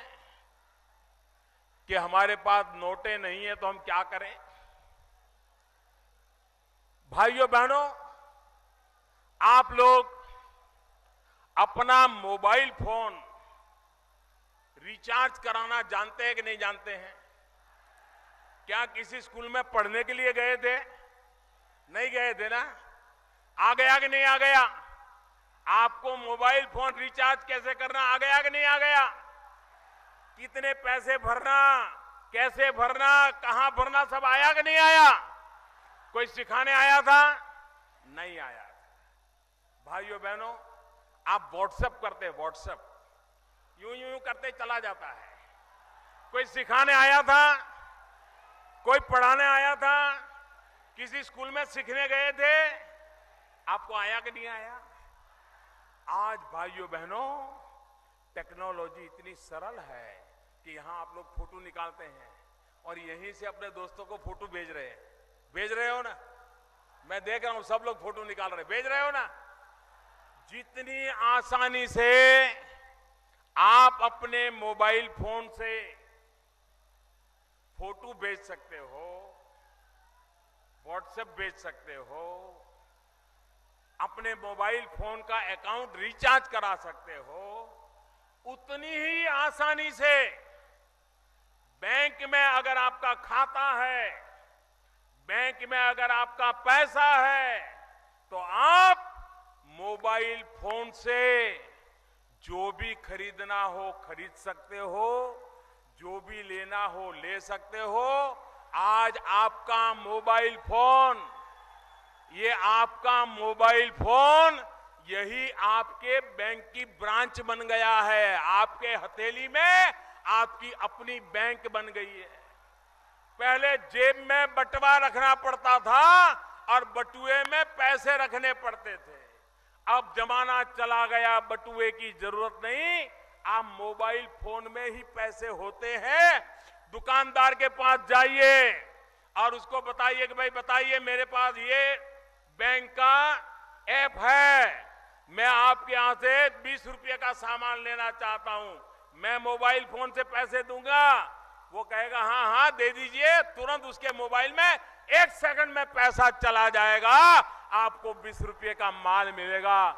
कि हमारे पास नोटें नहीं है तो हम क्या करें। भाइयों बहनों, आप लोग अपना मोबाइल फोन रिचार्ज कराना जानते हैं कि नहीं जानते हैं? क्या किसी स्कूल में पढ़ने के लिए गए थे? नहीं गए थे ना? आ गया कि नहीं आ गया? आपको मोबाइल फोन रिचार्ज कैसे करना आ गया कि नहीं आ गया? कितने पैसे भरना, कैसे भरना, कहां भरना, सब आया कि नहीं आया? कोई सिखाने आया था? नहीं आया था। भाइयों बहनों, आप व्हाट्सएप करते हैं, व्हाट्सएप यूं यूं करते चला जाता है। कोई सिखाने आया था? कोई पढ़ाने आया था? किसी स्कूल में सीखने गए थे? आपको आया कि नहीं आया? आज भाइयों बहनों, टेक्नोलॉजी इतनी सरल है कि यहां आप लोग फोटो निकालते हैं और यहीं से अपने दोस्तों को फोटो भेज रहे हैं। भेज रहे हो ना? मैं देख रहा हूं सब लोग फोटो निकाल रहे हैं। भेज रहे हो ना? जितनी आसानी से आप अपने मोबाइल फोन से फोटो भेज सकते हो, व्हाट्सएप भेज सकते हो, अपने मोबाइल फोन का अकाउंट रिचार्ज करा सकते हो, उतनी ही आसानी से बैंक में अगर आपका खाता है, बैंक में अगर आपका पैसा है, तो आप मोबाइल फोन से जो भी खरीदना हो खरीद सकते हो, जो भी लेना हो ले सकते हो। आज आपका मोबाइल फोन, ये आपका मोबाइल फोन यही आपके बैंक की ब्रांच बन गया है। आपके हथेली में आपकी अपनी बैंक बन गई है। पहले जेब में बटुआ रखना पड़ता था और बटुए में पैसे रखने पड़ते थे। अब जमाना चला गया, बटुए की जरूरत नहीं, आप मोबाइल फोन में ही पैसे होते हैं। दुकानदार के पास जाइए और उसको बताइए कि भाई बताइए, मेरे पास ये बैंक का ऐप है, मैं आपके यहां से 20 रुपये का सामान लेना चाहता हूं, मैं मोबाइल फोन से पैसे दूंगा। वो कहेगा हाँ हाँ दे दीजिए, तुरंत उसके मोबाइल में 1 सेकंड में पैसा चला जाएगा, आपको 20 रुपये का माल मिलेगा।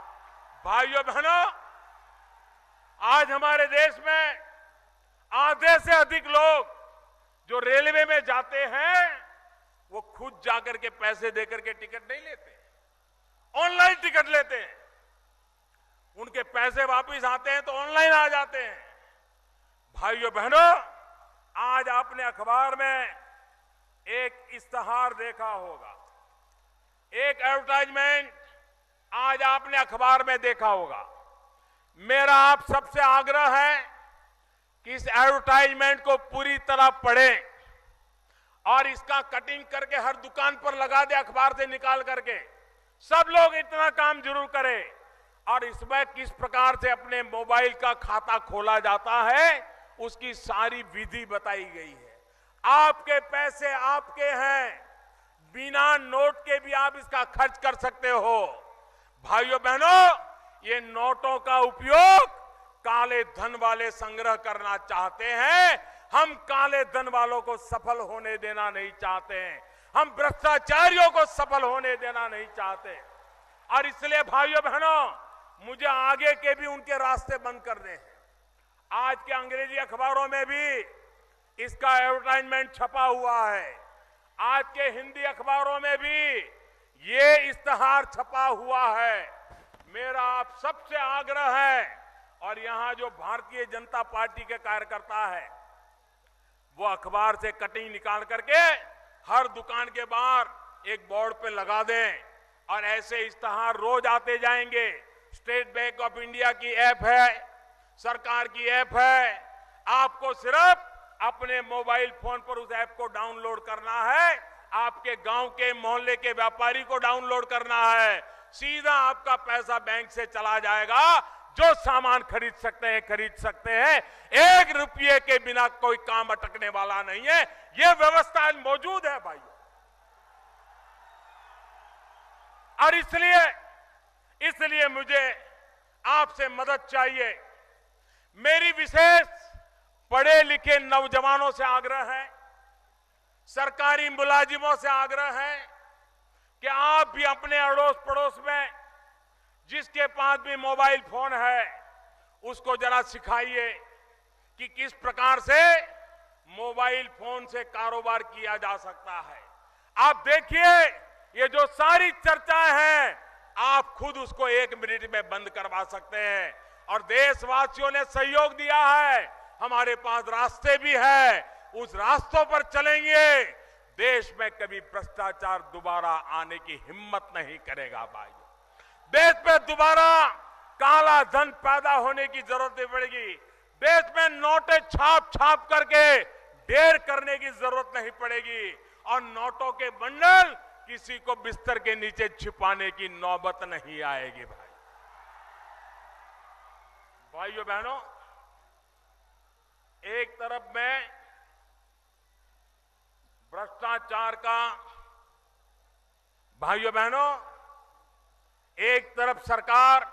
भाइयों बहनों, आज हमारे देश में आधे से अधिक लोग जो रेलवे में जाते हैं वो खुद जाकर के पैसे देकर के टिकट नहीं लेते, ऑनलाइन टिकट लेते हैं। उनके पैसे वापस आते हैं तो ऑनलाइन आ जाते हैं। भाइयों बहनों, आज आपने अखबार में एक इश्तहार देखा होगा, एक एडवर्टाइजमेंट आज आपने अखबार में देखा होगा। मेरा आप सबसे आग्रह है कि इस एडवर्टाइजमेंट को पूरी तरह पढ़ें और इसका कटिंग करके हर दुकान पर लगा दे, अखबार से निकाल करके। सब लोग इतना काम जरूर करें। और इसमें किस प्रकार से अपने मोबाइल का खाता खोला जाता है उसकी सारी विधि बताई गई है। आपके पैसे आपके हैं, बिना नोट के भी आप इसका खर्च कर सकते हो। भाइयों बहनों, ये नोटों का उपयोग काले धन वाले संग्रह करना चाहते हैं। हम काले धन वालों को सफल होने देना नहीं चाहते हैं, हम भ्रष्टाचारियों को सफल होने देना नहीं चाहते। और इसलिए भाइयों बहनों, मुझे आगे के भी उनके रास्ते बंद करने हैं। आज के अंग्रेजी अखबारों में भी इसका एडवर्टाइजमेंट छपा हुआ है, आज के हिंदी अखबारों में भी ये इश्तहार छपा हुआ है। मेरा आप सबसे आग्रह है, और यहां जो भारतीय जनता पार्टी के कार्यकर्ता है वो अखबार से कटिंग निकाल करके हर दुकान के बाहर एक बोर्ड पे लगा दें, और ऐसे इश्तहार रोज आते जाएंगे। स्टेट बैंक ऑफ इंडिया की ऐप है, सरकार की ऐप है, आपको सिर्फ अपने मोबाइल फोन पर उस ऐप को डाउनलोड करना है, आपके गांव के मोहल्ले के व्यापारी को डाउनलोड करना है, सीधा आपका पैसा बैंक से चला जाएगा। जो सामान खरीद सकते हैं खरीद सकते हैं, 1 रुपये के बिना कोई काम अटकने वाला नहीं है। यह व्यवस्था मौजूद है भाइयों। और इसलिए मुझे आपसे मदद चाहिए। मेरी विशेष पढ़े लिखे नौजवानों से आग्रह है, सरकारी मुलाजिमों से आग्रह है कि आप भी अपने अड़ोस पड़ोस में जिसके पास भी मोबाइल फोन है उसको जरा सिखाइए कि किस प्रकार से मोबाइल फोन से कारोबार किया जा सकता है। आप देखिए, ये जो सारी चर्चाएं हैं आप खुद उसको 1 मिनट में बंद करवा सकते हैं। और देशवासियों ने सहयोग दिया है, हमारे पास रास्ते भी है, उस रास्तों पर चलेंगे। देश में कभी भ्रष्टाचार दोबारा आने की हिम्मत नहीं करेगा भाई। देश में दोबारा काला धन पैदा होने की जरूरत नहीं पड़ेगी। देश में नोटें छाप छाप करके ढेर करने की जरूरत नहीं पड़ेगी और नोटों के बंडल किसी को बिस्तर के नीचे छिपाने की नौबत नहीं आएगी भाई। भाइयों बहनों, एक तरफ में भ्रष्टाचार का, भाइयों बहनों, एक तरफ सरकार,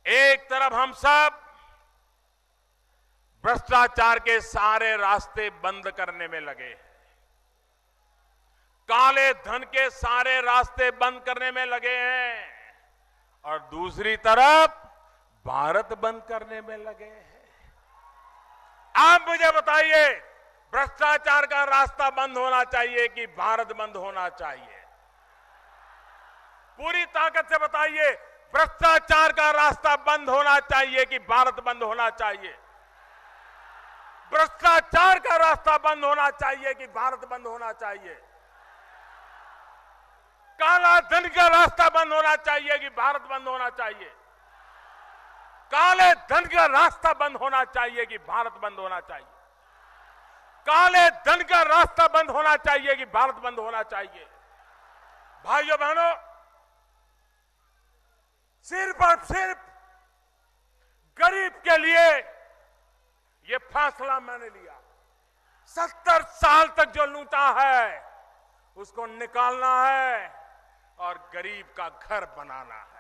एक तरफ हम सब भ्रष्टाचार के सारे रास्ते बंद करने में लगे हैं, काले धन के सारे रास्ते बंद करने में लगे हैं और दूसरी तरफ भारत बंद करने में लगे हैं। आप मुझे बताइए, भ्रष्टाचार का रास्ता बंद होना चाहिए कि भारत बंद होना चाहिए? पूरी ताकत से बताइए, भ्रष्टाचार का रास्ता बंद होना चाहिए कि भारत बंद होना चाहिए? भ्रष्टाचार का रास्ता बंद होना चाहिए कि भारत बंद होना चाहिए? काला धन का रास्ता बंद होना चाहिए कि भारत बंद होना चाहिए? काले धन का रास्ता बंद होना चाहिए कि भारत बंद होना चाहिए? काले धन का रास्ता बंद होना चाहिए कि भारत बंद होना चाहिए? भाइयों बहनों, सिर्फ और सिर्फ गरीब के लिए यह फैसला मैंने लिया। 70 साल तक जो लूटा है उसको निकालना है और गरीब का घर बनाना है।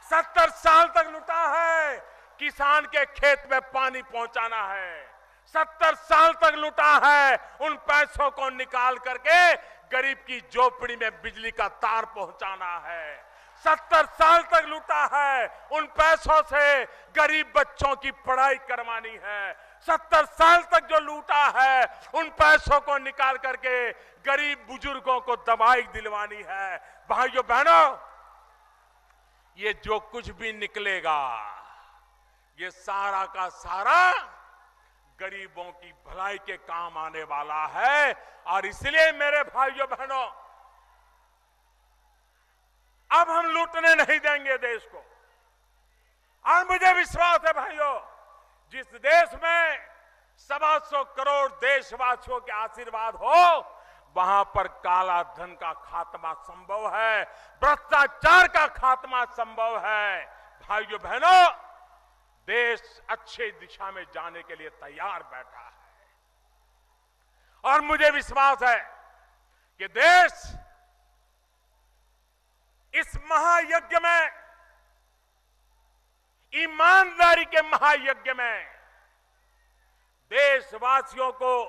70 साल तक लूटा है, किसान के खेत में पानी पहुंचाना है। 70 साल तक लूटा है, उन पैसों को निकाल करके गरीब की झोपड़ी में बिजली का तार पहुंचाना है। 70 साल तक लूटा है, उन पैसों से गरीब बच्चों की पढ़ाई करवानी है। 70 साल तक जो लूटा है, उन पैसों को निकाल करके गरीब बुजुर्गों को दवाई दिलवानी है। भाइयों बहनों, ये जो कुछ भी निकलेगा, ये सारा का सारा गरीबों की भलाई के काम आने वाला है। और इसलिए मेरे भाइयों बहनों, अब हम लूटने नहीं देंगे देश को। और मुझे विश्वास है भाइयों, जिस देश में 125 करोड़ देशवासियों के आशीर्वाद हो, वहां पर काला धन का खात्मा संभव है, भ्रष्टाचार का खात्मा संभव है। भाइयों बहनों, देश अच्छे दिशा में जाने के लिए तैयार बैठा है और मुझे विश्वास है कि देश इस महायज्ञ में, ईमानदारी के महायज्ञ में देशवासियों को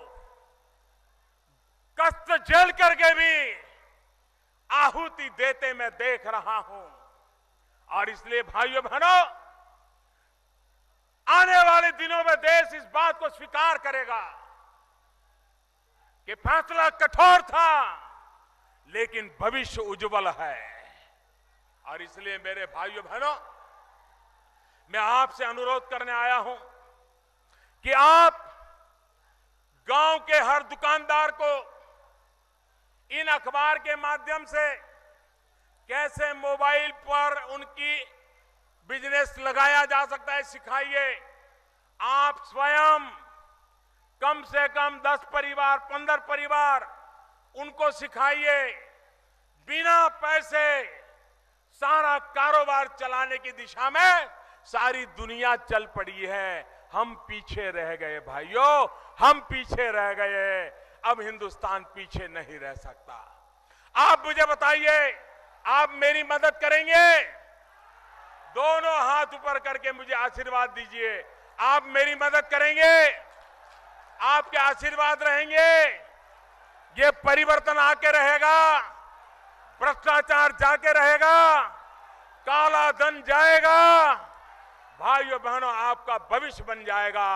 कष्ट झेल करके भी आहुति देते मैं देख रहा हूं। और इसलिए भाइयों बहनों, आने वाले दिनों में देश इस बात को स्वीकार करेगा कि फैसला कठोर था लेकिन भविष्य उज्जवल है। और इसलिए मेरे भाइयों बहनों, मैं आपसे अनुरोध करने आया हूं कि आप गांव के हर दुकानदार को इन अखबार के माध्यम से कैसे मोबाइल पर उनकी बिजनेस लगाया जा सकता है सिखाइए। आप स्वयं कम से कम 10 परिवार, 15 परिवार उनको सिखाइए। बिना पैसे सारा कारोबार चलाने की दिशा में सारी दुनिया चल पड़ी है। हम पीछे रह गए भाइयों, हम पीछे रह गए। अब हिंदुस्तान पीछे नहीं रह सकता। आप मुझे बताइए, आप मेरी मदद करेंगे? दोनों हाथ ऊपर करके मुझे आशीर्वाद दीजिए। आप मेरी मदद करेंगे, आपके आशीर्वाद रहेंगे, ये परिवर्तन आके रहेगा, भ्रष्टाचार जाके रहेगा, काला धन जाएगा, भाइयों बहनों आपका भविष्य बन जाएगा।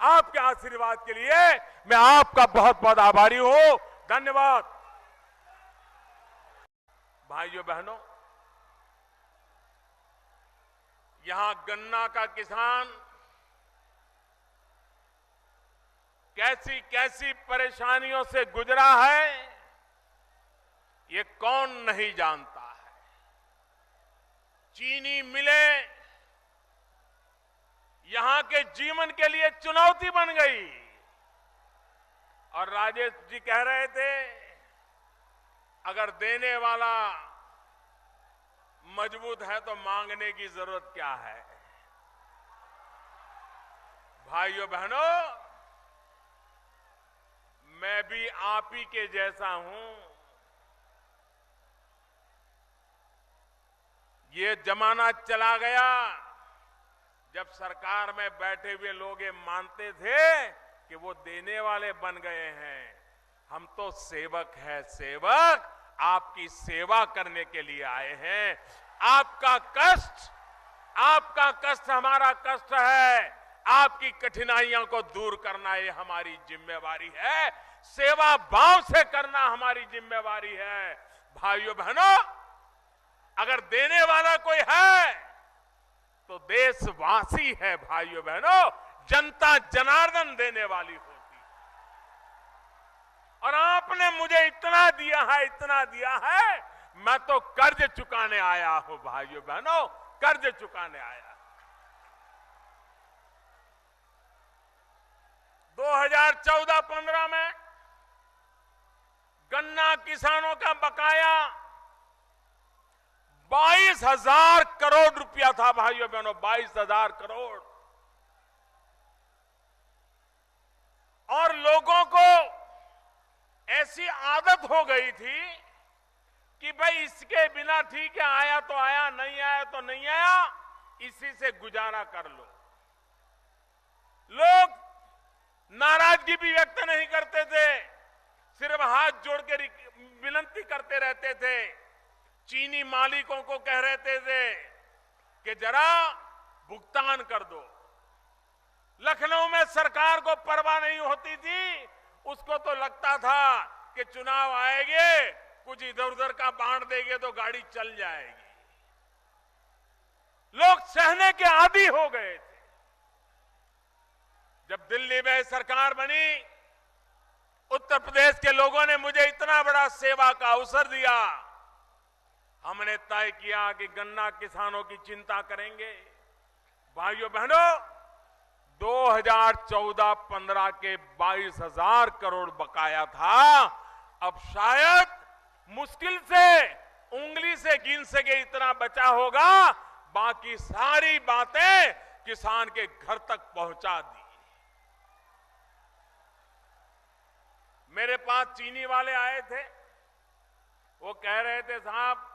आपके आशीर्वाद के लिए मैं आपका बहुत बहुत आभारी हूं। धन्यवाद। भाइयों बहनों, यहां गन्ना का किसान कैसी कैसी परेशानियों से गुजरा है, ये कौन नहीं जानता है। चीनी मिलें यहां के जीवन के लिए चुनौती बन गई। और राजेश जी कह रहे थे, अगर देने वाला मजबूत है तो मांगने की जरूरत क्या है। भाइयों बहनों, मैं भी आप ही के जैसा हूं। ये जमाना चला गया जब सरकार में बैठे हुए लोग ये मानते थे कि वो देने वाले बन गए हैं। हम तो सेवक हैं, सेवक आपकी सेवा करने के लिए आए हैं। आपका कष्ट हमारा कष्ट है। आपकी कठिनाइयों को दूर करना ये हमारी जिम्मेवारी है। सेवा भाव से करना हमारी जिम्मेवारी है। भाइयों बहनों, अगर देने वाला कोई है तो देशवासी है। भाइयों बहनों, जनता जनार्दन देने वाली होती है। और आपने मुझे इतना दिया है, इतना दिया है, मैं तो कर्ज चुकाने आया हूं। भाइयों बहनों, कर्ज चुकाने आया। 2014-15 में गन्ना किसानों का बकाया 22,000 करोड़ रुपया था। भाइयों बहनों, 22,000 करोड़। और लोगों को ऐसी आदत हो गई थी कि भाई इसके बिना ठीक है, आया तो आया, नहीं आया तो नहीं आया, इसी से गुजारा कर लो। लोग नाराजगी भी व्यक्त नहीं करते थे, सिर्फ हाथ जोड़ के विनती करते रहते थे। चीनी मालिकों को कह रहते थे कि जरा भुगतान कर दो। लखनऊ में सरकार को परवाह नहीं होती थी। उसको तो लगता था कि चुनाव आएंगे, कुछ इधर उधर का बांट देंगे तो गाड़ी चल जाएगी। लोग सहने के आदी हो गए थे। जब दिल्ली में सरकार बनी, उत्तर प्रदेश के लोगों ने मुझे इतना बड़ा सेवा का अवसर दिया। हमने तय किया कि गन्ना किसानों की चिंता करेंगे। भाइयों बहनों, 2014-15 के 22,000 करोड़ बकाया था। अब शायद मुश्किल से उंगली से गिन सके इतना बचा होगा। बाकी सारी बातें किसान के घर तक पहुंचा दी। मेरे पास चीनी वाले आए थे, वो कह रहे थे साहब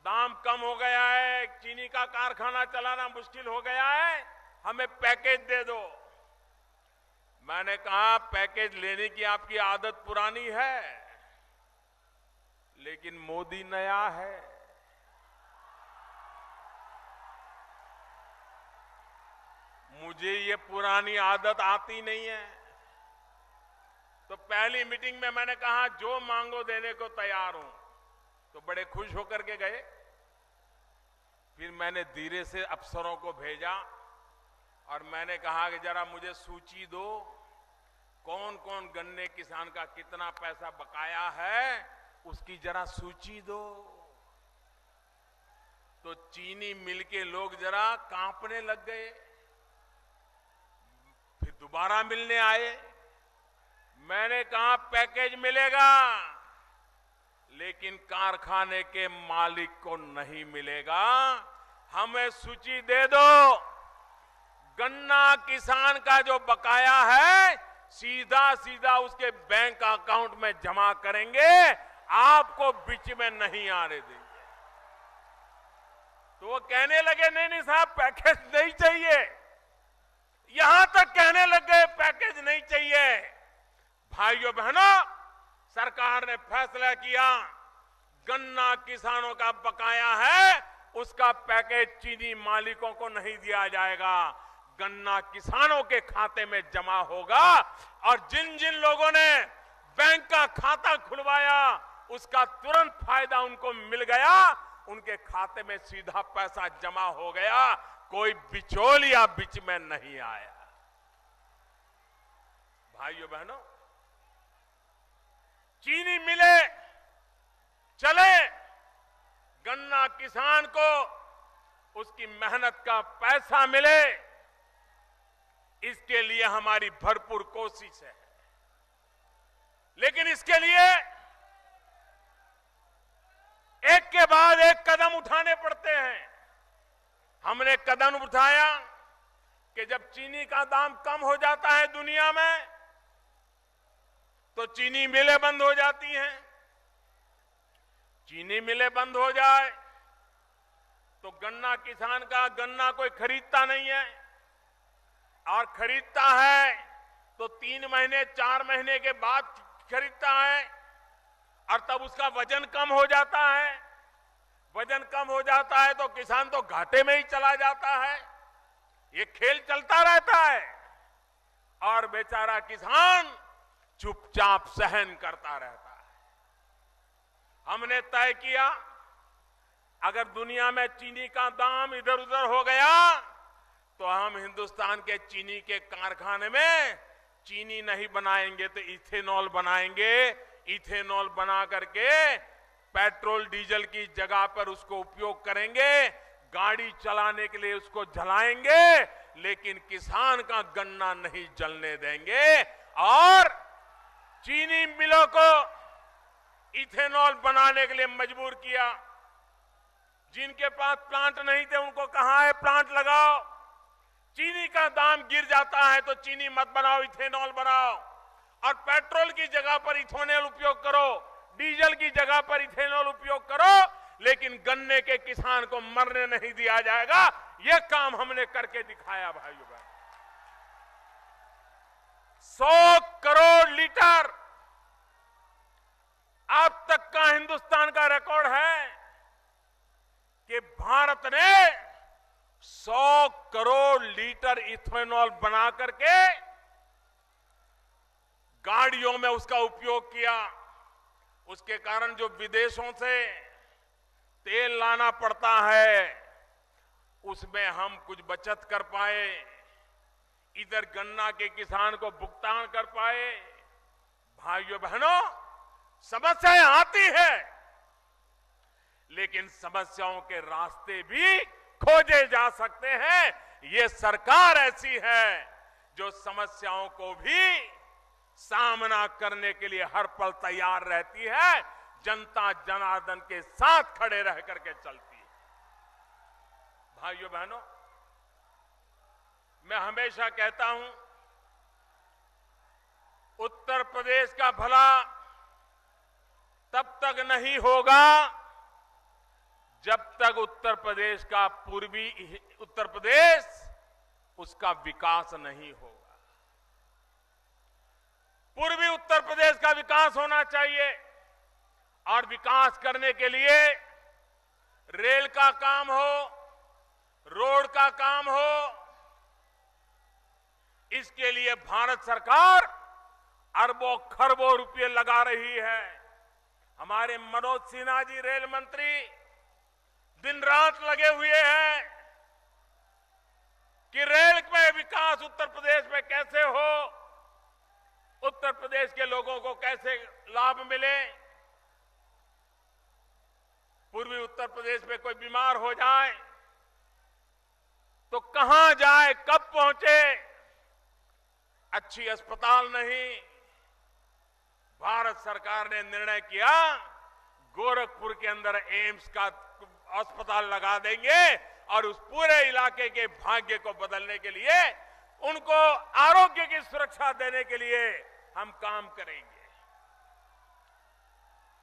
दाम कम हो गया है, चीनी का कारखाना चलाना मुश्किल हो गया है, हमें पैकेज दे दो। मैंने कहा पैकेज लेने की आपकी आदत पुरानी है, लेकिन मोदी नया है। मुझे ये पुरानी आदत आती नहीं है। तो पहली मीटिंग में मैंने कहा जो मांगो देने को तैयार हूं, तो बड़े खुश होकर के गए। फिर मैंने धीरे से अफसरों को भेजा और मैंने कहा कि जरा मुझे सूची दो, कौन कौन गन्ने किसान का कितना पैसा बकाया है, उसकी जरा सूची दो। तो चीनी मिल के लोग जरा कांपने लग गए। फिर दोबारा मिलने आए। मैंने कहा पैकेज मिलेगा, लेकिन कारखाने के मालिक को नहीं मिलेगा। हमें सूची दे दो। गन्ना किसान का जो बकाया है सीधा सीधा उसके बैंक अकाउंट में जमा करेंगे, आपको बीच में नहीं आने देंगे। तो वो कहने लगे नहीं नहीं साहब पैकेज नहीं चाहिए, यहां तक कहने लग गए पैकेज नहीं चाहिए। भाइयों बहनों, सरकार ने फैसला किया गन्ना किसानों का बकाया है, उसका पैकेज चीनी मालिकों को नहीं दिया जाएगा, गन्ना किसानों के खाते में जमा होगा। और जिन जिन लोगों ने बैंक का खाता खुलवाया उसका तुरंत फायदा उनको मिल गया, उनके खाते में सीधा पैसा जमा हो गया, कोई बिचौलिया बीच में नहीं आया। भाइयों बहनों, चीनी मिले चले, गन्ना किसान को उसकी मेहनत का पैसा मिले, इसके लिए हमारी भरपूर कोशिश है। लेकिन इसके लिए एक के बाद एक कदम उठाने पड़ते हैं। हमने कदम उठाया कि जब चीनी का दाम कम हो जाता है दुनिया में तो चीनी मिलें बंद हो जाती हैं। चीनी मिलें बंद हो जाए तो गन्ना किसान का गन्ना कोई खरीदता नहीं है, और खरीदता है तो 3 महीने 4 महीने के बाद खरीदता है, और तब उसका वजन कम हो जाता है। वजन कम हो जाता है तो किसान तो घाटे में ही चला जाता है। ये खेल चलता रहता है और बेचारा किसान चुपचाप सहन करता रहता है। हमने तय किया अगर दुनिया में चीनी का दाम इधर उधर हो गया तो हम हिंदुस्तान के चीनी के कारखाने में चीनी नहीं बनाएंगे तो इथेनॉल बनाएंगे। इथेनॉल बना करके पेट्रोल डीजल की जगह पर उसको उपयोग करेंगे, गाड़ी चलाने के लिए उसको जलाएंगे, लेकिन किसान का गन्ना नहीं जलने देंगे। और चीनी मिलों को इथेनॉल बनाने के लिए मजबूर किया। जिनके पास प्लांट नहीं थे उनको कहा है प्लांट लगाओ, चीनी का दाम गिर जाता है तो चीनी मत बनाओ, इथेनॉल बनाओ, और पेट्रोल की जगह पर इथेनॉल उपयोग करो, डीजल की जगह पर इथेनॉल उपयोग करो, लेकिन गन्ने के किसान को मरने नहीं दिया जाएगा। यह काम हमने करके दिखाया भाइयों बहन। 100 करोड़ लीटर अब तक का हिंदुस्तान का रिकॉर्ड है कि भारत ने 100 करोड़ लीटर इथेनॉल बना करके गाड़ियों में उसका उपयोग किया। उसके कारण जो विदेशों से तेल लाना पड़ता है उसमें हम कुछ बचत कर पाए, इधर गन्ना के किसान को भुगतान कर पाए। भाइयों बहनों, समस्याएं आती है लेकिन समस्याओं के रास्ते भी खोजे जा सकते हैं। ये सरकार ऐसी है जो समस्याओं को भी सामना करने के लिए हर पल तैयार रहती है, जनता जनार्दन के साथ खड़े रह करके चलती है। भाइयों बहनों, मैं हमेशा कहता हूं उत्तर प्रदेश का भला तब तक नहीं होगा जब तक उत्तर प्रदेश का पूर्वी उत्तर प्रदेश उसका विकास नहीं होगा। पूर्वी उत्तर प्रदेश का विकास होना चाहिए और विकास करने के लिए रेल का काम हो, रोड का काम हो, इसके लिए भारत सरकार अरबों खरबों रुपए लगा रही है। हमारे मनोज सिन्हा जी रेल मंत्री दिन रात लगे हुए हैं कि रेल में विकास उत्तर प्रदेश में कैसे हो, उत्तर प्रदेश के लोगों को कैसे लाभ मिले। पूर्वी उत्तर प्रदेश में कोई बीमार हो जाए तो कहां जाए, कब पहुंचे, अच्छी अस्पताल नहीं। भारत सरकार ने निर्णय किया गोरखपुर के अंदर एम्स का अस्पताल लगा देंगे और उस पूरे इलाके के भाग्य को बदलने के लिए, उनको आरोग्य की सुरक्षा देने के लिए हम काम करेंगे।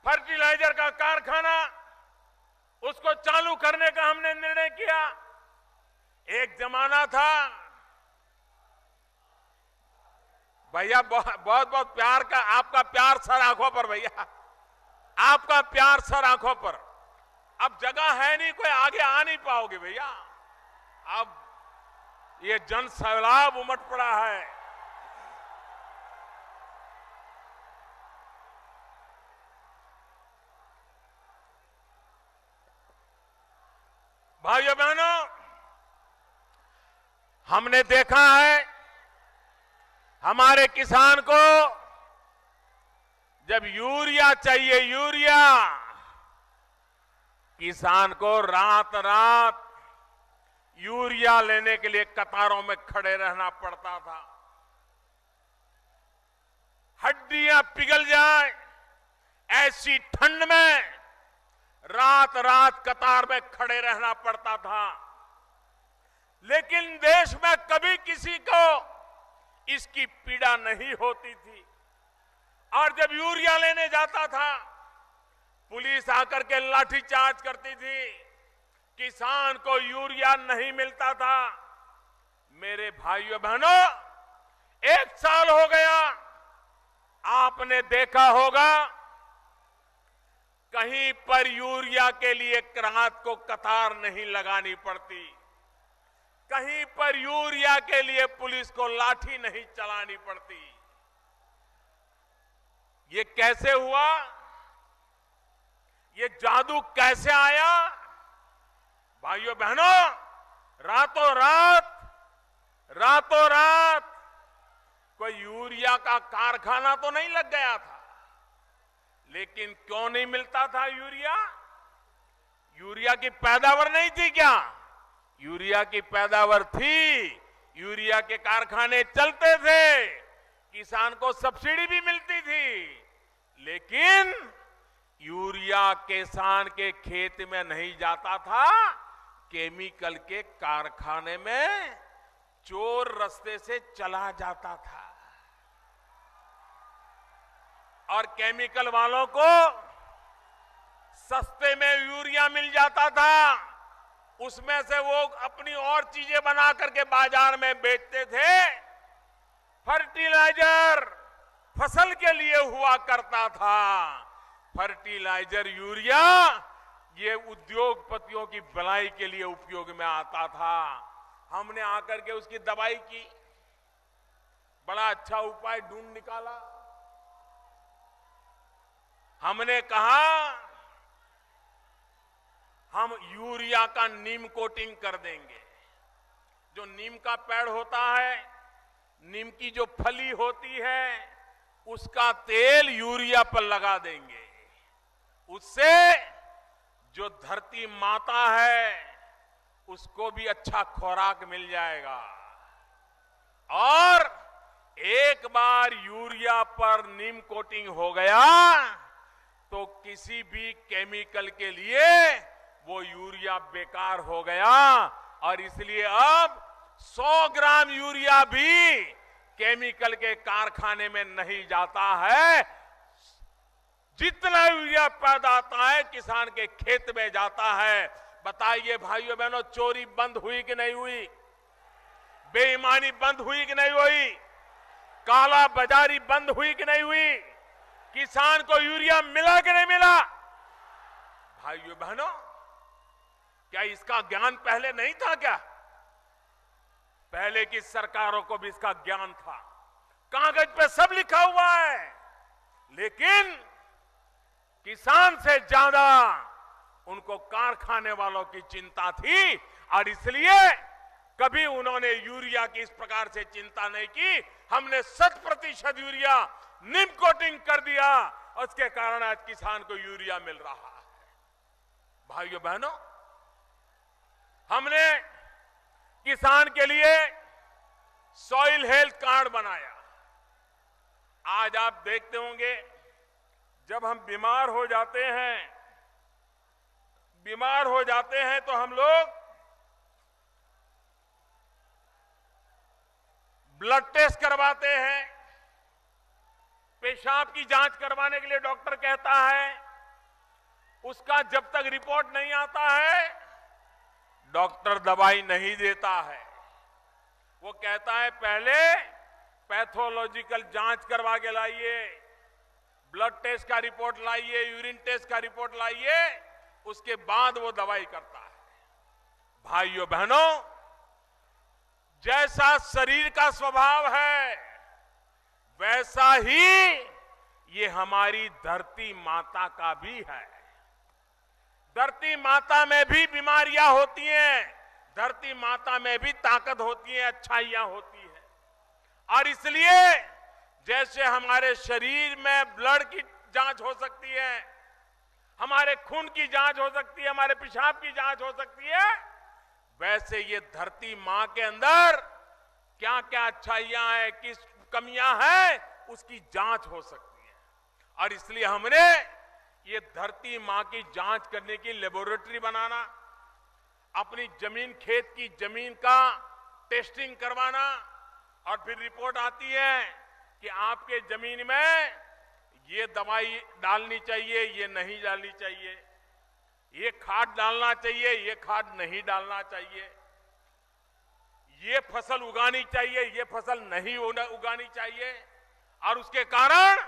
फर्टिलाइजर का कारखाना उसको चालू करने का हमने निर्णय किया। एक जमाना था भैया, बहुत बहुत प्यार का, आपका प्यार सर आंखों पर भैया, आपका प्यार सर आंखों पर। अब जगह है नहीं, कोई आगे आ नहीं पाओगे भैया। अब ये जन सैलाब उमड़ पड़ा है। भाइयों बहनों, हमने देखा है हमारे किसान को जब यूरिया चाहिए, यूरिया, किसान को रात रात यूरिया लेने के लिए कतारों में खड़े रहना पड़ता था। हड्डियां पिघल जाए ऐसी ठंड में रात रात कतार में खड़े रहना पड़ता था। लेकिन देश में कभी किसी को इसकी पीड़ा नहीं होती थी। और जब यूरिया लेने जाता था, पुलिस आकर के लाठीचार्ज करती थी, किसान को यूरिया नहीं मिलता था। मेरे भाइयों बहनों, 1 साल हो गया, आपने देखा होगा कहीं पर यूरिया के लिए रात को कतार नहीं लगानी पड़ती, कहीं पर यूरिया के लिए पुलिस को लाठी नहीं चलानी पड़ती। ये कैसे हुआ? ये जादू कैसे आया? भाइयों बहनों, रातों रात कोई यूरिया का कारखाना तो नहीं लग गया था। लेकिन क्यों नहीं मिलता था यूरिया? यूरिया की पैदावार नहीं थी क्या? यूरिया की पैदावार थी, यूरिया के कारखाने चलते थे, किसान को सब्सिडी भी मिलती थी। लेकिन यूरिया किसान के खेत में नहीं जाता था, केमिकल के कारखाने में चोर रास्ते से चला जाता था। और केमिकल वालों को सस्ते में यूरिया मिल जाता था, उसमें से वो अपनी और चीजें बना करके बाजार में बेचते थे। फर्टिलाइजर फसल के लिए हुआ करता था। फर्टिलाइजर यूरिया ये उद्योगपतियों की भलाई के लिए उपयोग में आता था। हमने आकर के उसकी दवाई की, बड़ा अच्छा उपाय ढूंढ निकाला। हमने कहा हम यूरिया का नीम कोटिंग कर देंगे। जो नीम का पेड़ होता है, नीम की जो फली होती है, उसका तेल यूरिया पर लगा देंगे। उससे जो धरती माता है उसको भी अच्छा खुराक मिल जाएगा। और एक बार यूरिया पर नीम कोटिंग हो गया तो किसी भी केमिकल के लिए वो यूरिया बेकार हो गया। और इसलिए अब 100 ग्राम यूरिया भी केमिकल के कारखाने में नहीं जाता है। जितना यूरिया पैदा होता है किसान के खेत में जाता है। बताइए भाइयों बहनों, चोरी बंद हुई कि नहीं हुई? बेईमानी बंद हुई कि नहीं हुई? काला बाजारी बंद हुई कि नहीं हुई? किसान को यूरिया मिला कि नहीं मिला? भाइयों बहनों, क्या इसका ज्ञान पहले नहीं था क्या? पहले की सरकारों को भी इसका ज्ञान था, कागज पे सब लिखा हुआ है। लेकिन किसान से ज्यादा उनको कारखाने वालों की चिंता थी। और इसलिए कभी उन्होंने यूरिया की इस प्रकार से चिंता नहीं की। हमने 100% यूरिया नीम कोटिंग कर दिया, उसके कारण आज किसान को यूरिया मिल रहा है। भाइयों बहनों, हमने किसान के लिए सॉइल हेल्थ कार्ड बनाया। आज आप देखते होंगे जब हम बीमार हो जाते हैं तो हम लोग ब्लड टेस्ट करवाते हैं, पेशाब की जांच करवाने के लिए डॉक्टर कहता है। उसका जब तक रिपोर्ट नहीं आता है डॉक्टर दवाई नहीं देता है। वो कहता है पहले पैथोलॉजिकल जांच करवा के लाइए, ब्लड टेस्ट का रिपोर्ट लाइए, यूरिन टेस्ट का रिपोर्ट लाइए, उसके बाद वो दवाई करता है। भाइयों बहनों, जैसा शरीर का स्वभाव है वैसा ही ये हमारी धरती माता का भी है। धरती माता में भी बीमारियां होती हैं, धरती माता में भी ताकत होती है, अच्छाइयां होती है। और इसलिए जैसे हमारे शरीर में ब्लड की जांच हो सकती है, हमारे खून की जांच हो सकती है, हमारे पेशाब की जांच हो सकती है, वैसे ये धरती मां के अंदर क्या क्या अच्छाइयां हैं, किस कमियां हैं, उसकी जांच हो सकती है। और इसलिए हमने ये धरती मां की जांच करने की लेबोरेटरी बनाना, अपनी जमीन, खेत की जमीन का टेस्टिंग करवाना, और फिर रिपोर्ट आती है कि आपके जमीन में ये दवाई डालनी चाहिए, ये नहीं डालनी चाहिए, ये खाद डालना चाहिए, ये खाद नहीं डालना चाहिए, ये फसल उगानी चाहिए, ये फसल नहीं उगानी चाहिए। और उसके कारण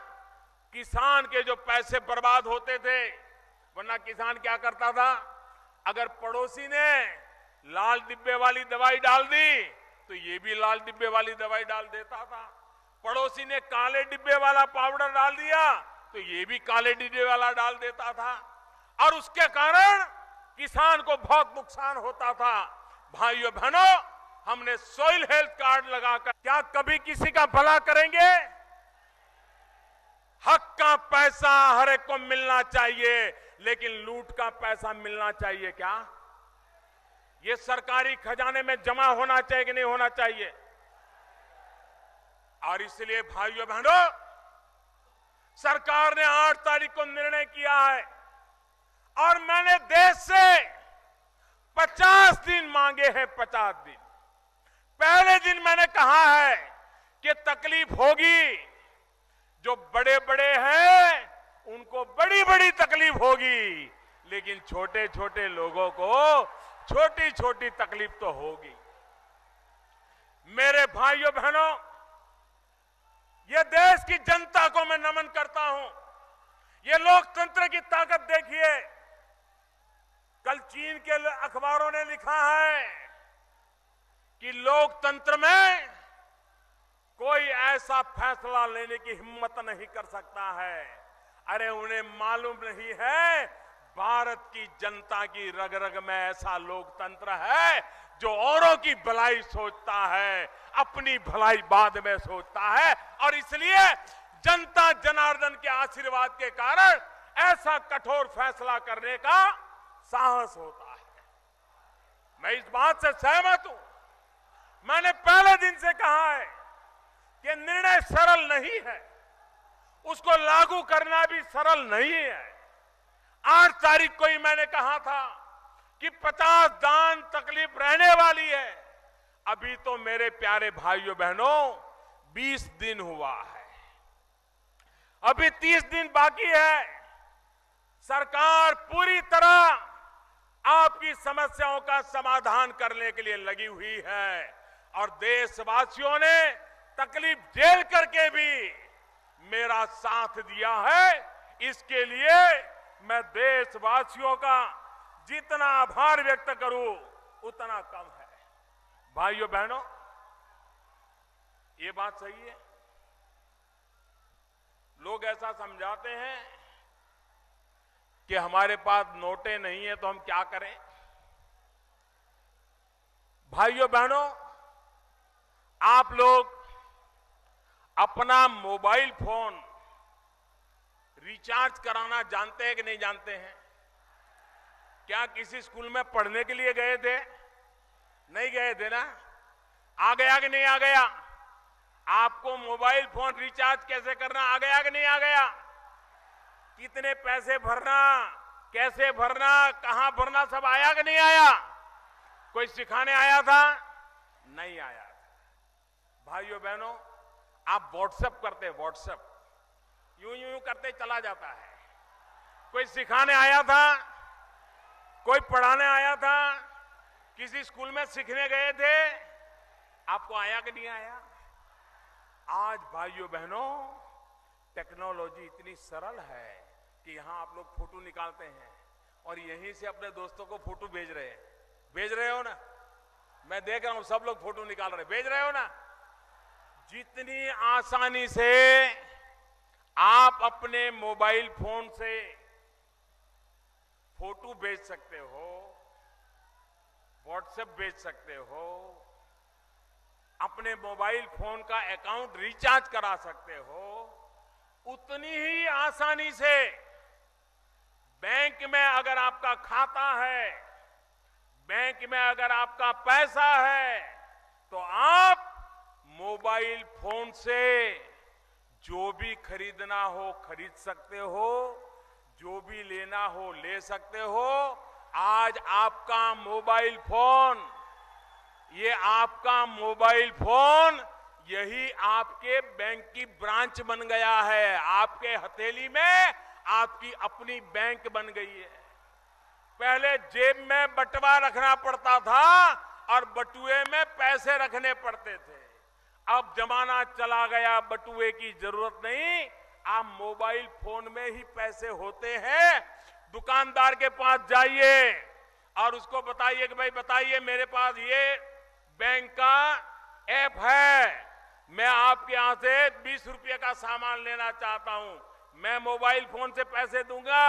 किसान के जो पैसे बर्बाद होते थे, वरना किसान क्या करता था, अगर पड़ोसी ने लाल डिब्बे वाली दवाई डाल दी तो ये भी लाल डिब्बे वाली दवाई डाल देता था, पड़ोसी ने काले डिब्बे वाला पाउडर डाल दिया तो ये भी काले डिब्बे वाला डाल देता था, और उसके कारण किसान को बहुत नुकसान होता था। भाइयों बहनों, हमने सॉइल हेल्थ कार्ड लगाकर क्या कभी किसी का भला करेंगे? हक का पैसा हर एक को मिलना चाहिए, लेकिन लूट का पैसा मिलना चाहिए क्या? ये सरकारी खजाने में जमा होना चाहिए कि नहीं होना चाहिए? और इसलिए भाइयों बहनों, सरकार ने 8 तारीख को निर्णय किया है और मैंने देश से 50 दिन मांगे हैं। 50 दिन। पहले दिन मैंने कहा है कि तकलीफ होगी, जो बड़े बड़े हैं उनको बड़ी बड़ी तकलीफ होगी, लेकिन छोटे छोटे लोगों को छोटी छोटी तकलीफ तो होगी। मेरे भाइयों बहनों, ये देश की जनता को मैं नमन करता हूं। ये लोकतंत्र की ताकत देखिए। कल चीन के अखबारों ने लिखा है कि लोकतंत्र में कोई ऐसा फैसला लेने की हिम्मत नहीं कर सकता है। अरे उन्हें मालूम नहीं है, भारत की जनता की रग रग में ऐसा लोकतंत्र है जो औरों की भलाई सोचता है, अपनी भलाई बाद में सोचता है, और इसलिए जनता जनार्दन के आशीर्वाद के कारण ऐसा कठोर फैसला करने का साहस होता है। मैं इस बात से सहमत हूं। मैंने पहले दिन से कहा है कि निर्णय सरल नहीं है, उसको लागू करना भी सरल नहीं है। 8 तारीख को ही मैंने कहा था कि 50 दान तकलीफ रहने वाली है। अभी तो मेरे प्यारे भाइयों बहनों 20 दिन हुआ है, अभी 30 दिन बाकी है। सरकार पूरी तरह आपकी समस्याओं का समाधान करने के लिए लगी हुई है, और देशवासियों ने तकलीफ झेल करके भी मेरा साथ दिया है। इसके लिए मैं देशवासियों का जितना आभार व्यक्त करूं उतना कम है। भाइयों बहनों, ये बात सही है। लोग ऐसा समझाते हैं कि हमारे पास नोटें नहीं है तो हम क्या करें। भाइयों बहनों, आप लोग अपना मोबाइल फोन रिचार्ज कराना जानते हैं कि नहीं जानते हैं? क्या किसी स्कूल में पढ़ने के लिए गए थे? नहीं गए थे ना? आ गया कि नहीं आ गया? आपको मोबाइल फोन रिचार्ज कैसे करना आ गया कि नहीं आ गया? कितने पैसे भरना, कैसे भरना, कहां भरना, सब आया कि नहीं आया? कोई सिखाने आया था? नहीं आया था। भाइयों बहनों, आप व्हाट्सएप करते, व्हाट्सएप यूं यूं करते चला जाता है। कोई सिखाने आया था? कोई पढ़ाने आया था? किसी स्कूल में सीखने गए थे, आपको आया कि नहीं आया? आज भाइयों बहनों, टेक्नोलॉजी इतनी सरल है कि यहां आप लोग फोटो निकालते हैं और यहीं से अपने दोस्तों को फोटो भेज रहे हैं। भेज रहे हो ना? मैं देख रहा हूं सब लोग फोटो निकाल रहे हैं। भेज रहे हो ना? जितनी आसानी से आप अपने मोबाइल फोन से फोटो भेज सकते हो, व्हाट्सएप भेज सकते हो, अपने मोबाइल फोन का अकाउंट रिचार्ज करा सकते हो, उतनी ही आसानी से बैंक में अगर आपका खाता है, बैंक में अगर आपका पैसा है, तो आप मोबाइल फोन से जो भी खरीदना हो खरीद सकते हो, जो भी लेना हो ले सकते हो। आज आपका मोबाइल फोन, ये आपका मोबाइल फोन यही आपके बैंक की ब्रांच बन गया है। आपके हथेली में आपकी अपनी बैंक बन गई है। पहले जेब में बटुआ रखना पड़ता था और बटुए में पैसे रखने पड़ते थे। अब जमाना चला गया, बटुए की जरूरत नहीं, आप मोबाइल फोन में ही पैसे होते हैं। दुकानदार के पास जाइए और उसको बताइए कि भाई बताइए मेरे पास ये बैंक का ऐप है, मैं आपके यहां से 20 रुपये का सामान लेना चाहता हूं, मैं मोबाइल फोन से पैसे दूंगा।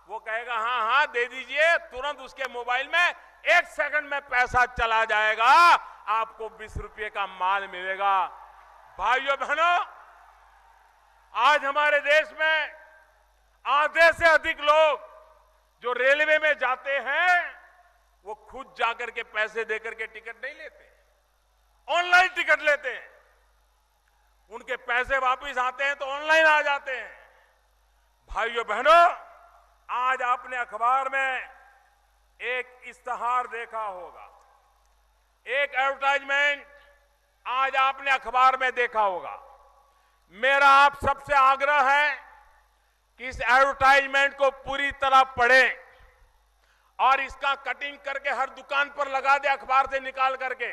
वो कहेगा हाँ हाँ दे दीजिए, तुरंत उसके मोबाइल में 1 सेकंड में पैसा चला जाएगा, आपको 20 रुपये का माल मिलेगा। भाइयों बहनों, आज हमारे देश में आधे से अधिक लोग जो रेलवे में जाते हैं वो खुद जाकर के पैसे देकर के टिकट नहीं लेते, ऑनलाइन टिकट लेते हैं। उनके पैसे वापस आते हैं तो ऑनलाइन आ जाते हैं। भाइयों बहनों, आज आपने अखबार में एक इश्तहार देखा होगा, एक एडवर्टाइजमेंट आज आपने अखबार में देखा होगा। मेरा आप सबसे आग्रह है कि इस एडवर्टाइजमेंट को पूरी तरह पढ़ें और इसका कटिंग करके हर दुकान पर लगा दे, अखबार से निकाल करके।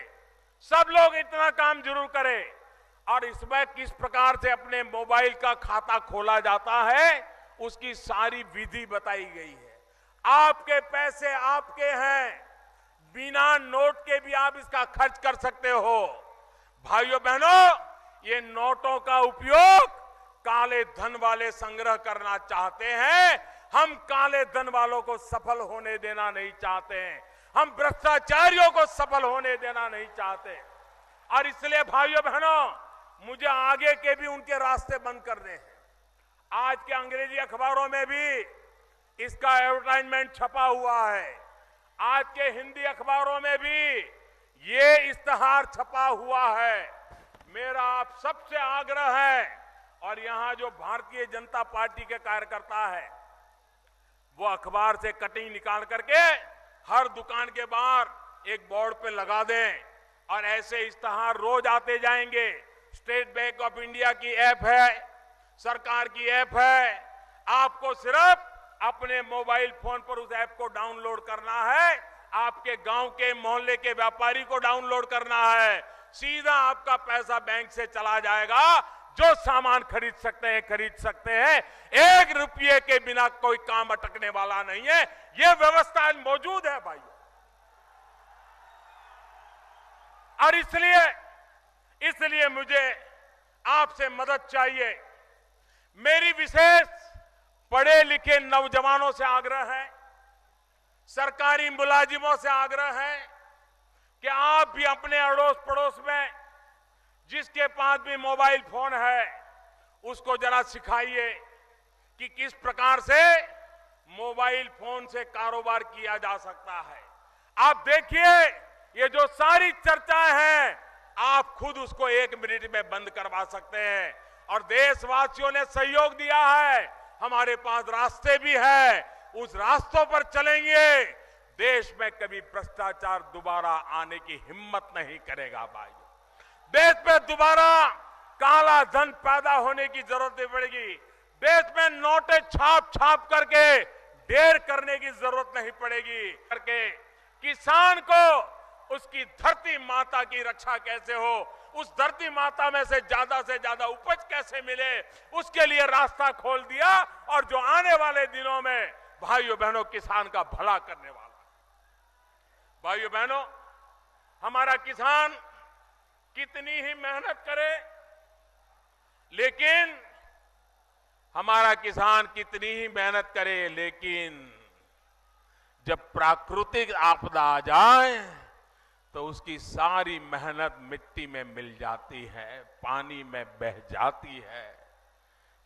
सब लोग इतना काम जरूर करें। और इसमें किस प्रकार से अपने मोबाइल का खाता खोला जाता है उसकी सारी विधि बताई गई है। आपके पैसे आपके हैं, बिना नोट के भी आप इसका खर्च कर सकते हो। भाइयों बहनों, ये नोटों का उपयोग काले धन वाले संग्रह करना चाहते हैं। हम काले धन वालों को सफल होने देना नहीं चाहते हैं, हम भ्रष्टाचारियों को सफल होने देना नहीं चाहते। और इसलिए भाइयों बहनों, मुझे आगे के भी उनके रास्ते बंद करने हैं। आज के अंग्रेजी अखबारों में भी इसका एडवर्टाइजमेंट छपा हुआ है, आज के हिंदी अखबारों में भी ये इश्तहार छपा हुआ है। मेरा आप सबसे आग्रह है, और यहां जो भारतीय जनता पार्टी के कार्यकर्ता है वो अखबार से कटिंग निकाल करके हर दुकान के बाहर एक बोर्ड पे लगा दें, और ऐसे इश्तहार रोज आते जाएंगे। स्टेट बैंक ऑफ इंडिया की ऐप है, सरकार की ऐप है, आपको सिर्फ अपने मोबाइल फोन पर उस ऐप को डाउनलोड करना है, आपके गांव के मोहल्ले के व्यापारी को डाउनलोड करना है, सीधा आपका पैसा बैंक से चला जाएगा। जो सामान खरीद सकते हैं खरीद सकते हैं, 1 रुपये के बिना कोई काम अटकने वाला नहीं है। यह व्यवस्था मौजूद है भाइयों। और इसलिए मुझे आपसे मदद चाहिए। मेरी विशेष पढ़े लिखे नौजवानों से आग्रह है, सरकारी मुलाजिमों से आग्रह है कि आप भी अपने अड़ोस पड़ोस में जिसके पास भी मोबाइल फोन है उसको जरा सिखाइए कि किस प्रकार से मोबाइल फोन से कारोबार किया जा सकता है। आप देखिए, ये जो सारी चर्चाएं हैं आप खुद उसको 1 मिनट में बंद करवा सकते हैं। और देशवासियों ने सहयोग दिया है, हमारे पास रास्ते भी है, उस रास्तों पर चलेंगे। देश में कभी भ्रष्टाचार दोबारा आने की हिम्मत नहीं करेगा भाई। देश में दोबारा काला धन पैदा होने की जरूरत नहीं पड़ेगी। देश में नोटें छाप छाप करके ढेर करने की जरूरत नहीं पड़ेगी। करके किसान को उसकी धरती माता की रक्षा कैसे हो, उस धरती माता में से ज्यादा उपज कैसे मिले, उसके लिए रास्ता खोल दिया। और जो आने वाले दिनों में भाइयों बहनों किसान का भला करने वाला। भाइयों बहनों, हमारा किसान कितनी ही मेहनत करे, लेकिन हमारा किसान कितनी ही मेहनत करे, लेकिन जब प्राकृतिक आपदा आ जाए तो उसकी सारी मेहनत मिट्टी में मिल जाती है, पानी में बह जाती है,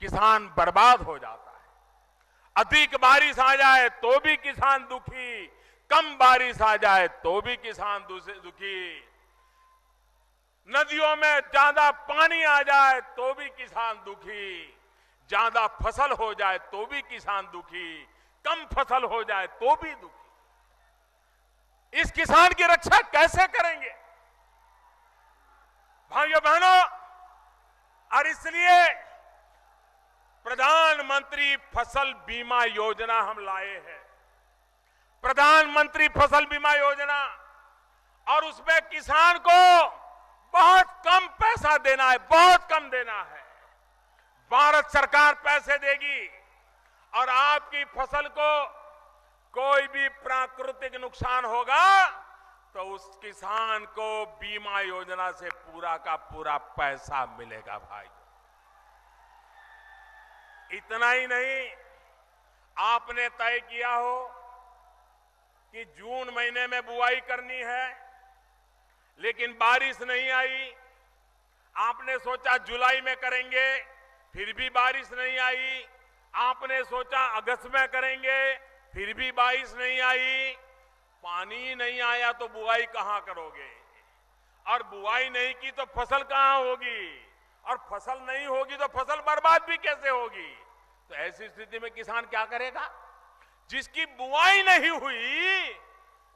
किसान बर्बाद हो जाता है। अधिक बारिश आ जाए तो भी किसान दुखी, कम बारिश आ जाए तो भी किसान दुखी, नदियों में ज्यादा पानी आ जाए तो भी किसान दुखी, ज्यादा फसल हो जाए तो भी किसान दुखी, कम फसल हो जाए तो भी दुखी। इस किसान की रक्षा कैसे करेंगे भाइयों बहनों? और इसलिए प्रधानमंत्री फसल बीमा योजना हम लाए हैं। प्रधानमंत्री फसल बीमा योजना, और उसमें किसान को बहुत कम पैसा देना है, बहुत कम देना है। भारत सरकार पैसे देगी और आपकी फसल को कोई भी प्राकृतिक नुकसान होगा तो उस किसान को बीमा योजना से पूरा का पूरा पैसा मिलेगा। भाई, इतना ही नहीं, आपने तय किया हो कि जून महीने में बुआई करनी है, लेकिन बारिश नहीं आई। आपने सोचा जुलाई में करेंगे, फिर भी बारिश नहीं आई। आपने सोचा अगस्त में करेंगे, फिर भी बारिश नहीं आई। पानी नहीं आया तो बुआई कहां करोगे, और बुआई नहीं की तो फसल कहां होगी, और फसल नहीं होगी तो फसल बर्बाद भी कैसे होगी। तो ऐसी स्थिति में किसान क्या करेगा? जिसकी बुआई नहीं हुई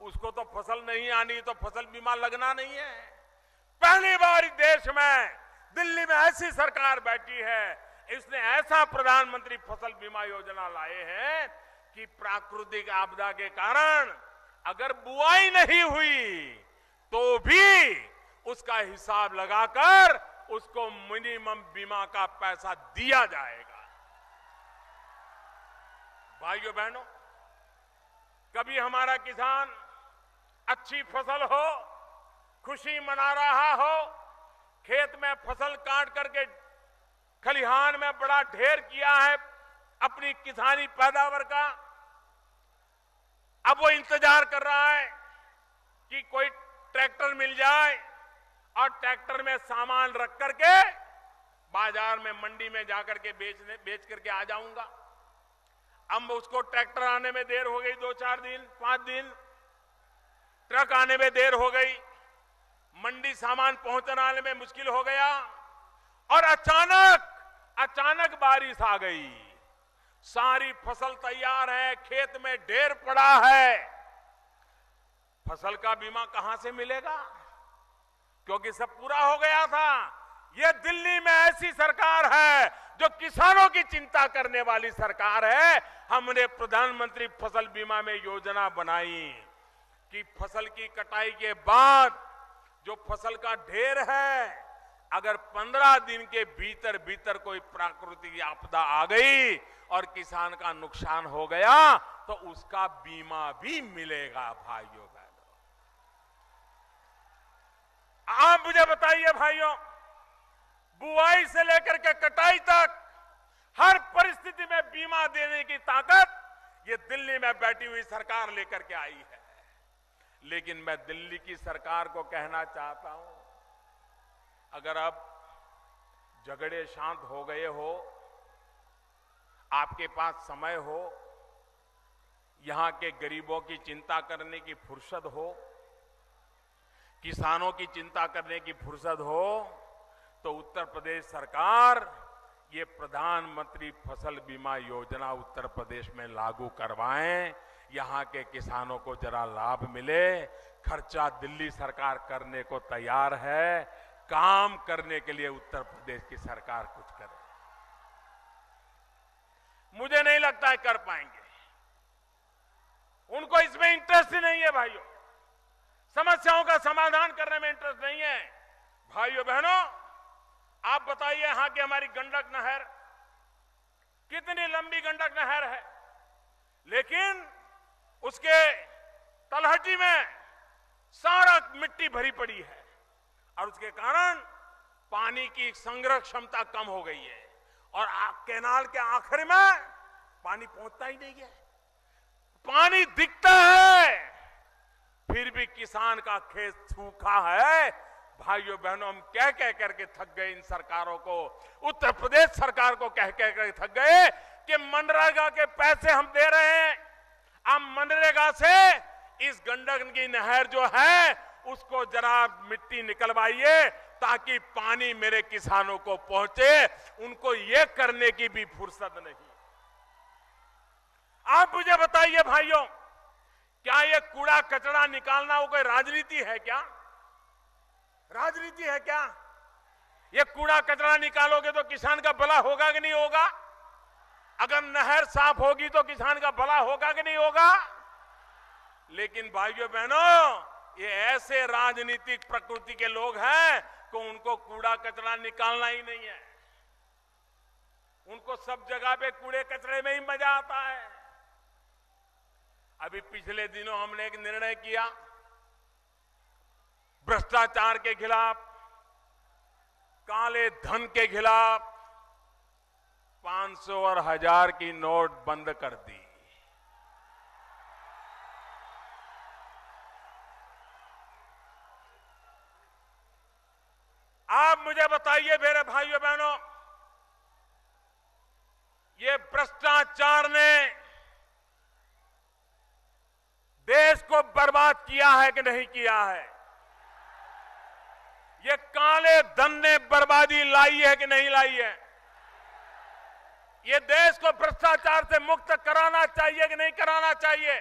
उसको तो फसल नहीं आनी, तो फसल बीमा लगना नहीं है। पहली बार देश में दिल्ली में ऐसी सरकार बैठी है, इसने ऐसा प्रधानमंत्री फसल बीमा योजना लाए हैं कि प्राकृतिक आपदा के कारण अगर बुआई नहीं हुई तो भी उसका हिसाब लगाकर उसको मिनिमम बीमा का पैसा दिया जाएगा। भाइयों बहनों, कभी हमारा किसान अच्छी फसल हो, खुशी मना रहा हो, खेत में फसल काट करके खलिहान में बड़ा ढेर किया है अपनी किसानी पैदावार का, अब वो इंतजार कर रहा है कि कोई ट्रैक्टर मिल जाए और ट्रैक्टर में सामान रख करके बाजार में मंडी में जाकर के बेच करके आ जाऊंगा। अब उसको ट्रैक्टर आने में देर हो गई, 2-4 दिन 5 दिन, ट्रक आने में देर हो गई, मंडी सामान पहुंचाने में मुश्किल हो गया, और अचानक बारिश आ गई। सारी फसल तैयार है, खेत में ढेर पड़ा है, फसल का बीमा कहां से मिलेगा? क्योंकि सब पूरा हो गया था। यह दिल्ली में ऐसी सरकार है जो किसानों की चिंता करने वाली सरकार है। हमने प्रधानमंत्री फसल बीमा में योजना बनाई कि फसल की कटाई के बाद जो फसल का ढेर है, अगर 15 दिन के भीतर कोई प्राकृतिक आपदा आ गई और किसान का नुकसान हो गया तो उसका बीमा भी मिलेगा। भाइयों बहनों, आप मुझे बताइए भाइयों, बुआई से लेकर के कटाई तक हर परिस्थिति में बीमा देने की ताकत ये दिल्ली में बैठी हुई सरकार लेकर के आई है। लेकिन मैं दिल्ली की सरकार को कहना चाहता हूं, अगर अब झगड़े शांत हो गए हो, आपके पास समय हो, यहां के गरीबों की चिंता करने की फुर्सत हो, किसानों की चिंता करने की फुर्सत हो, तो उत्तर प्रदेश सरकार ये प्रधानमंत्री फसल बीमा योजना उत्तर प्रदेश में लागू करवाएं। यहां के किसानों को जरा लाभ मिले। खर्चा दिल्ली सरकार करने को तैयार है, काम करने के लिए उत्तर प्रदेश की सरकार कुछ करे। मुझे नहीं लगता है कर पाएंगे, उनको इसमें इंटरेस्ट ही नहीं है भाइयों। समस्याओं का समाधान करने में इंटरेस्ट नहीं है। भाइयों बहनों, आप बताइए, यहां की हमारी गंडक नहर, कितनी लंबी गंडक नहर है, लेकिन उसके तलहटी में सारा मिट्टी भरी पड़ी है और उसके कारण पानी की संग्रह क्षमता कम हो गई है और कैनाल के आखिर में पानी पहुंचता ही नहीं है। पानी दिखता है, फिर भी किसान का खेत सूखा है। भाइयों बहनों, हम कह कह करके थक गए इन सरकारों को, उत्तर प्रदेश सरकार को कह कह कर थक गए कि मनरेगा के पैसे हम दे रहे हैं, अब मनरेगा से इस गंडक की नहर जो है उसको जरा मिट्टी निकलवाइए ताकि पानी मेरे किसानों को पहुंचे। उनको ये करने की भी फुर्सत नहीं। आप मुझे बताइए भाइयों, क्या ये कूड़ा कचरा निकालना वो कोई राजनीति है क्या? राजनीति है क्या? ये कूड़ा कचरा निकालोगे तो किसान का भला होगा कि नहीं होगा? अगर नहर साफ होगी तो किसान का भला होगा कि नहीं होगा? लेकिन भाइयों बहनों, ये ऐसे राजनीतिक प्रकृति के लोग हैं कि उनको कूड़ा कचरा निकालना ही नहीं है। उनको सब जगह पे कूड़े कचरे में ही मजा आता है। अभी पिछले दिनों हमने एक निर्णय किया, भ्रष्टाचार के खिलाफ, काले धन के खिलाफ 500 और 1000 की नोट बंद कर दी। आप मुझे बताइए मेरे भाइयों बहनों, ये भ्रष्टाचार ने देश को बर्बाद किया है कि नहीं किया है? ये काले धन ने बर्बादी लाई है कि नहीं लाई है? ये देश को भ्रष्टाचार से मुक्त कराना चाहिए कि नहीं कराना चाहिए?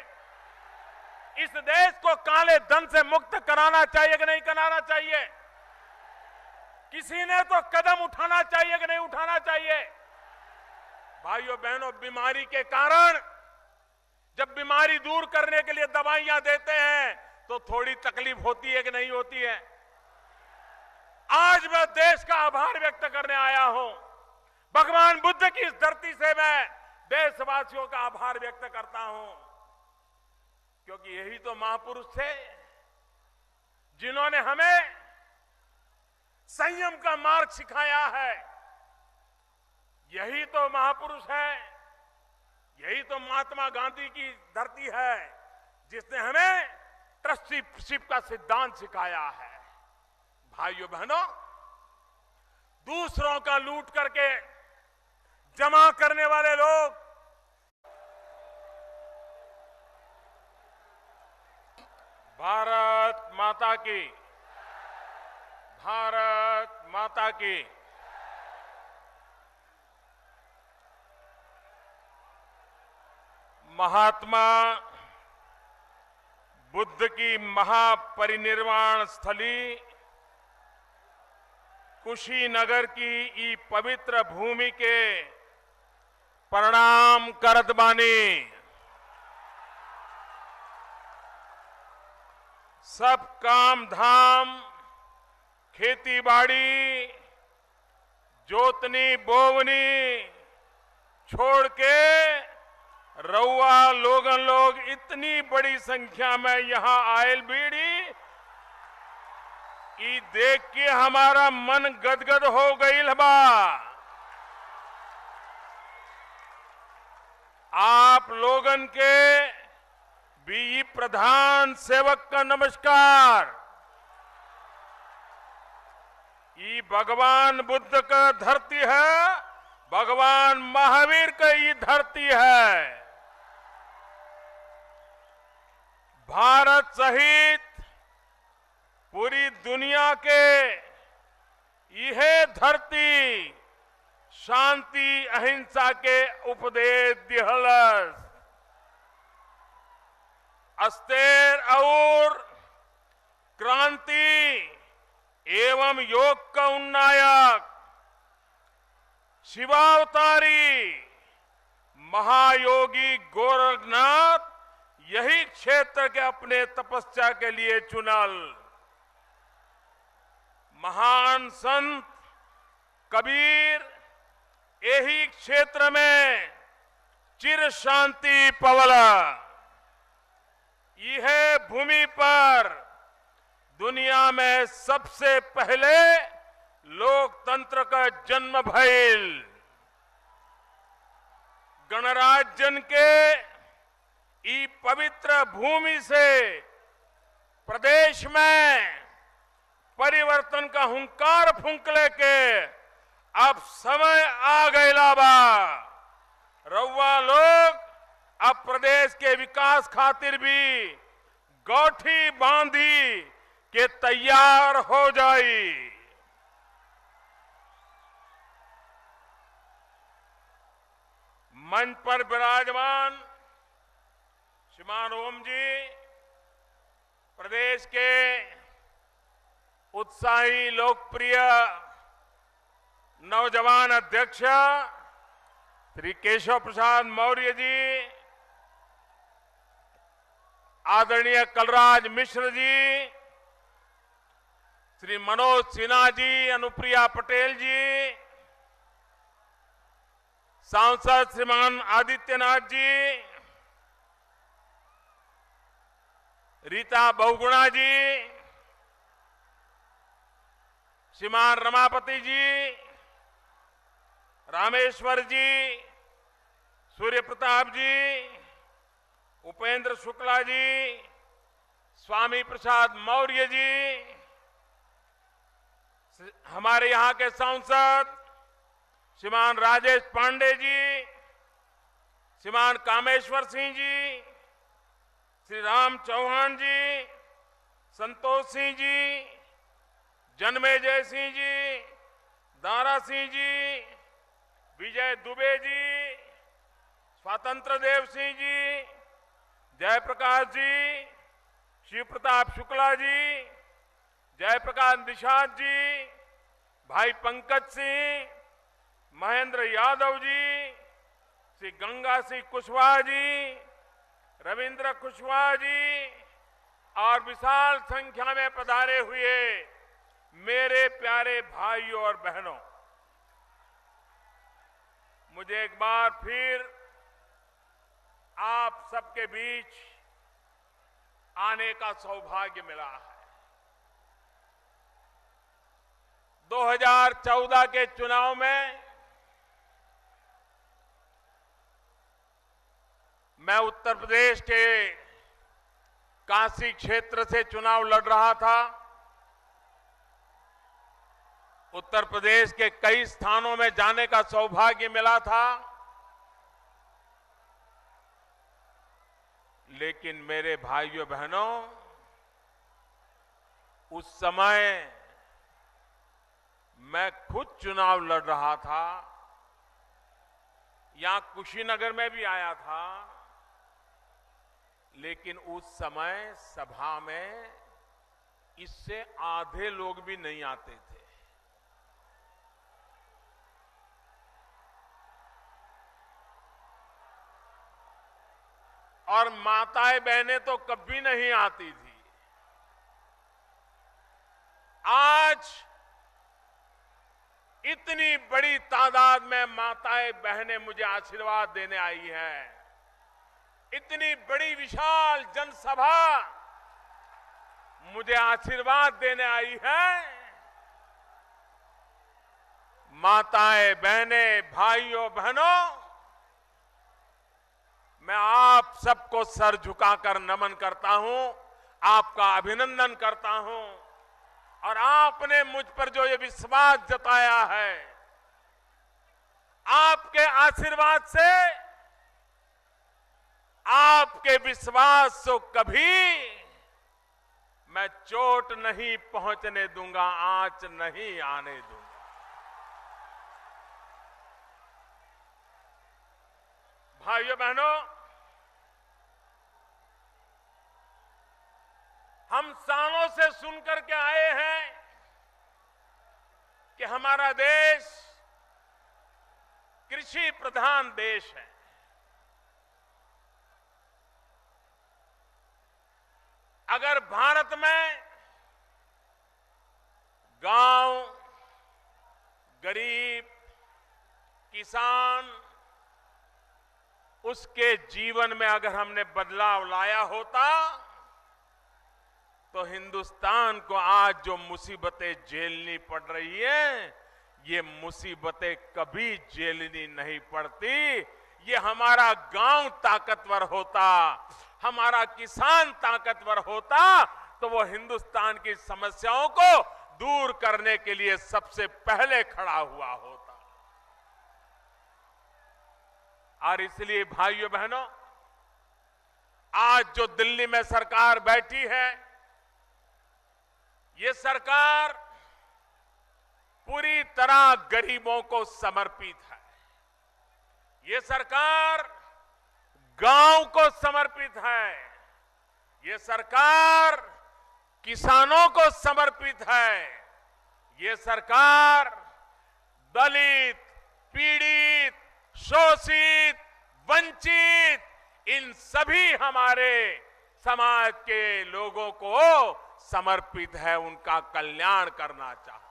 इस देश को काले धन से मुक्त कराना चाहिए कि नहीं कराना चाहिए? किसी ने तो कदम उठाना चाहिए कि नहीं उठाना चाहिए? भाइयों बहनों, बीमारी के कारण जब बीमारी दूर करने के लिए दवाइयां देते हैं तो थोड़ी तकलीफ होती है कि नहीं होती है? आज मैं देश का आभार व्यक्त करने आया हूं। भगवान बुद्ध की इस धरती से मैं देशवासियों का आभार व्यक्त करता हूं, क्योंकि यही तो महापुरुष थे जिन्होंने हमें संयम का मार्ग सिखाया है। यही तो महापुरुष है, यही तो महात्मा गांधी की धरती है जिसने हमें ट्रस्टीशिप का सिद्धांत सिखाया है। भाइयों बहनों, दूसरों का लूट करके जमा करने वाले लोग भारत माता की, भारत माता की। महात्मा बुद्ध की महापरिनिर्वाण स्थली कुशीनगर की ई पवित्र भूमि के प्रणाम करत बानी। सब काम धाम, खेती बाड़ी, जोतनी बोवनी छोड़ के रउआ लोग इतनी बड़ी संख्या में यहां आयल बीड़ी, ई देख के हमारा मन गदगद हो गई बा। आप लोगन के भी प्रधान सेवक का नमस्कार। ये भगवान बुद्ध का धरती है, भगवान महावीर का ये धरती है। भारत सहित पूरी दुनिया के यह धरती शांति अहिंसा के उपदेश दिहलस। अस्तेर और क्रांति एवं योग का उन्नायक शिवावतारी महायोगी गोरखनाथ यही क्षेत्र के अपने तपस्या के लिए चुनल। महान संत कबीर यही क्षेत्र में चिर शांति पवला। यह भूमि पर दुनिया में सबसे पहले लोकतंत्र का जन्म भइल। गणराज्यन के ई पवित्र भूमि से प्रदेश में परिवर्तन का हुंकार फूंकले के अब समय आ गया बा। रउआ लोग अब प्रदेश के विकास खातिर भी गौठी बांधी के तैयार हो जाई। मंच पर विराजमान श्रीमान ओम जी, प्रदेश के उत्साही लोकप्रिय नौजवान अध्यक्ष श्री केशव प्रसाद मौर्य जी, आदरणीय कलराज मिश्र जी, श्री मनोज सिन्हा जी, अनुप्रिया पटेल जी, सांसद श्रीमान आदित्यनाथ जी, रीता बहुगुणा जी, श्रीमान रमापति जी, रामेश्वर जी, सूर्य प्रताप जी, उपेंद्र शुक्ला जी, स्वामी प्रसाद मौर्य जी, हमारे यहां के सांसद श्रीमान राजेश पांडे जी, श्रीमान कामेश्वर सिंह जी, श्री राम चौहान जी, संतोष सिंह जी, जन्मेजय सिंह जी, दारा सिंह जी, विजय दुबे जी, स्वतंत्र देव सिंह जी, जयप्रकाश जी, शिव प्रताप शुक्ला जी, जयप्रकाश निषाद जी, भाई पंकज सिंह, महेंद्र यादव जी, श्री गंगा सिंह कुशवाहा जी, रविंद्र कुशवाहा जी और विशाल संख्या में पधारे हुए मेरे प्यारे भाइयों और बहनों, मुझे एक बार फिर आप सबके बीच आने का सौभाग्य मिला है। 2014 के चुनाव में मैं उत्तर प्रदेश के काशी क्षेत्र से चुनाव लड़ रहा था। उत्तर प्रदेश के कई स्थानों में जाने का सौभाग्य मिला था, लेकिन मेरे भाइयों बहनों, उस समय मैं खुद चुनाव लड़ रहा था। यहां कुशीनगर में भी आया था, लेकिन उस समय सभा में इससे आधे लोग भी नहीं आते थे। और माताएं बहनें तो कभी नहीं आती थी। आज इतनी बड़ी तादाद में माताएं बहनें मुझे आशीर्वाद देने आई हैं। इतनी बड़ी विशाल जनसभा मुझे आशीर्वाद देने आई है। माताएं बहनें भाइयों बहनों, मैं आप सबको सर झुकाकर नमन करता हूं, आपका अभिनंदन करता हूं। और आपने मुझ पर जो ये विश्वास जताया है, आपके आशीर्वाद से, आपके विश्वास से कभी मैं चोट नहीं पहुंचने दूंगा, आंच नहीं आने दूंगा। भाइयों बहनों, हम सालों से सुनकर के आए हैं कि हमारा देश कृषि प्रधान देश है। अगर भारत में गांव, गरीब, किसान, उसके जीवन में अगर हमने बदलाव लाया होता तो हिंदुस्तान को आज जो मुसीबतें झेलनी पड़ रही है, ये मुसीबतें कभी झेलनी नहीं पड़ती। ये हमारा गांव ताकतवर होता, हमारा किसान ताकतवर होता तो वो हिंदुस्तान की समस्याओं को दूर करने के लिए सबसे पहले खड़ा हुआ होता। और इसलिए भाइयों बहनों, आज जो दिल्ली में सरकार बैठी है, ये सरकार पूरी तरह गरीबों को समर्पित है। ये सरकार गांव को समर्पित है। ये सरकार किसानों को समर्पित है। ये सरकार दलित, पीड़ित, शोषित, वंचित इन सभी हमारे समाज के लोगों को समर्पित है, उनका कल्याण करना चाहता है।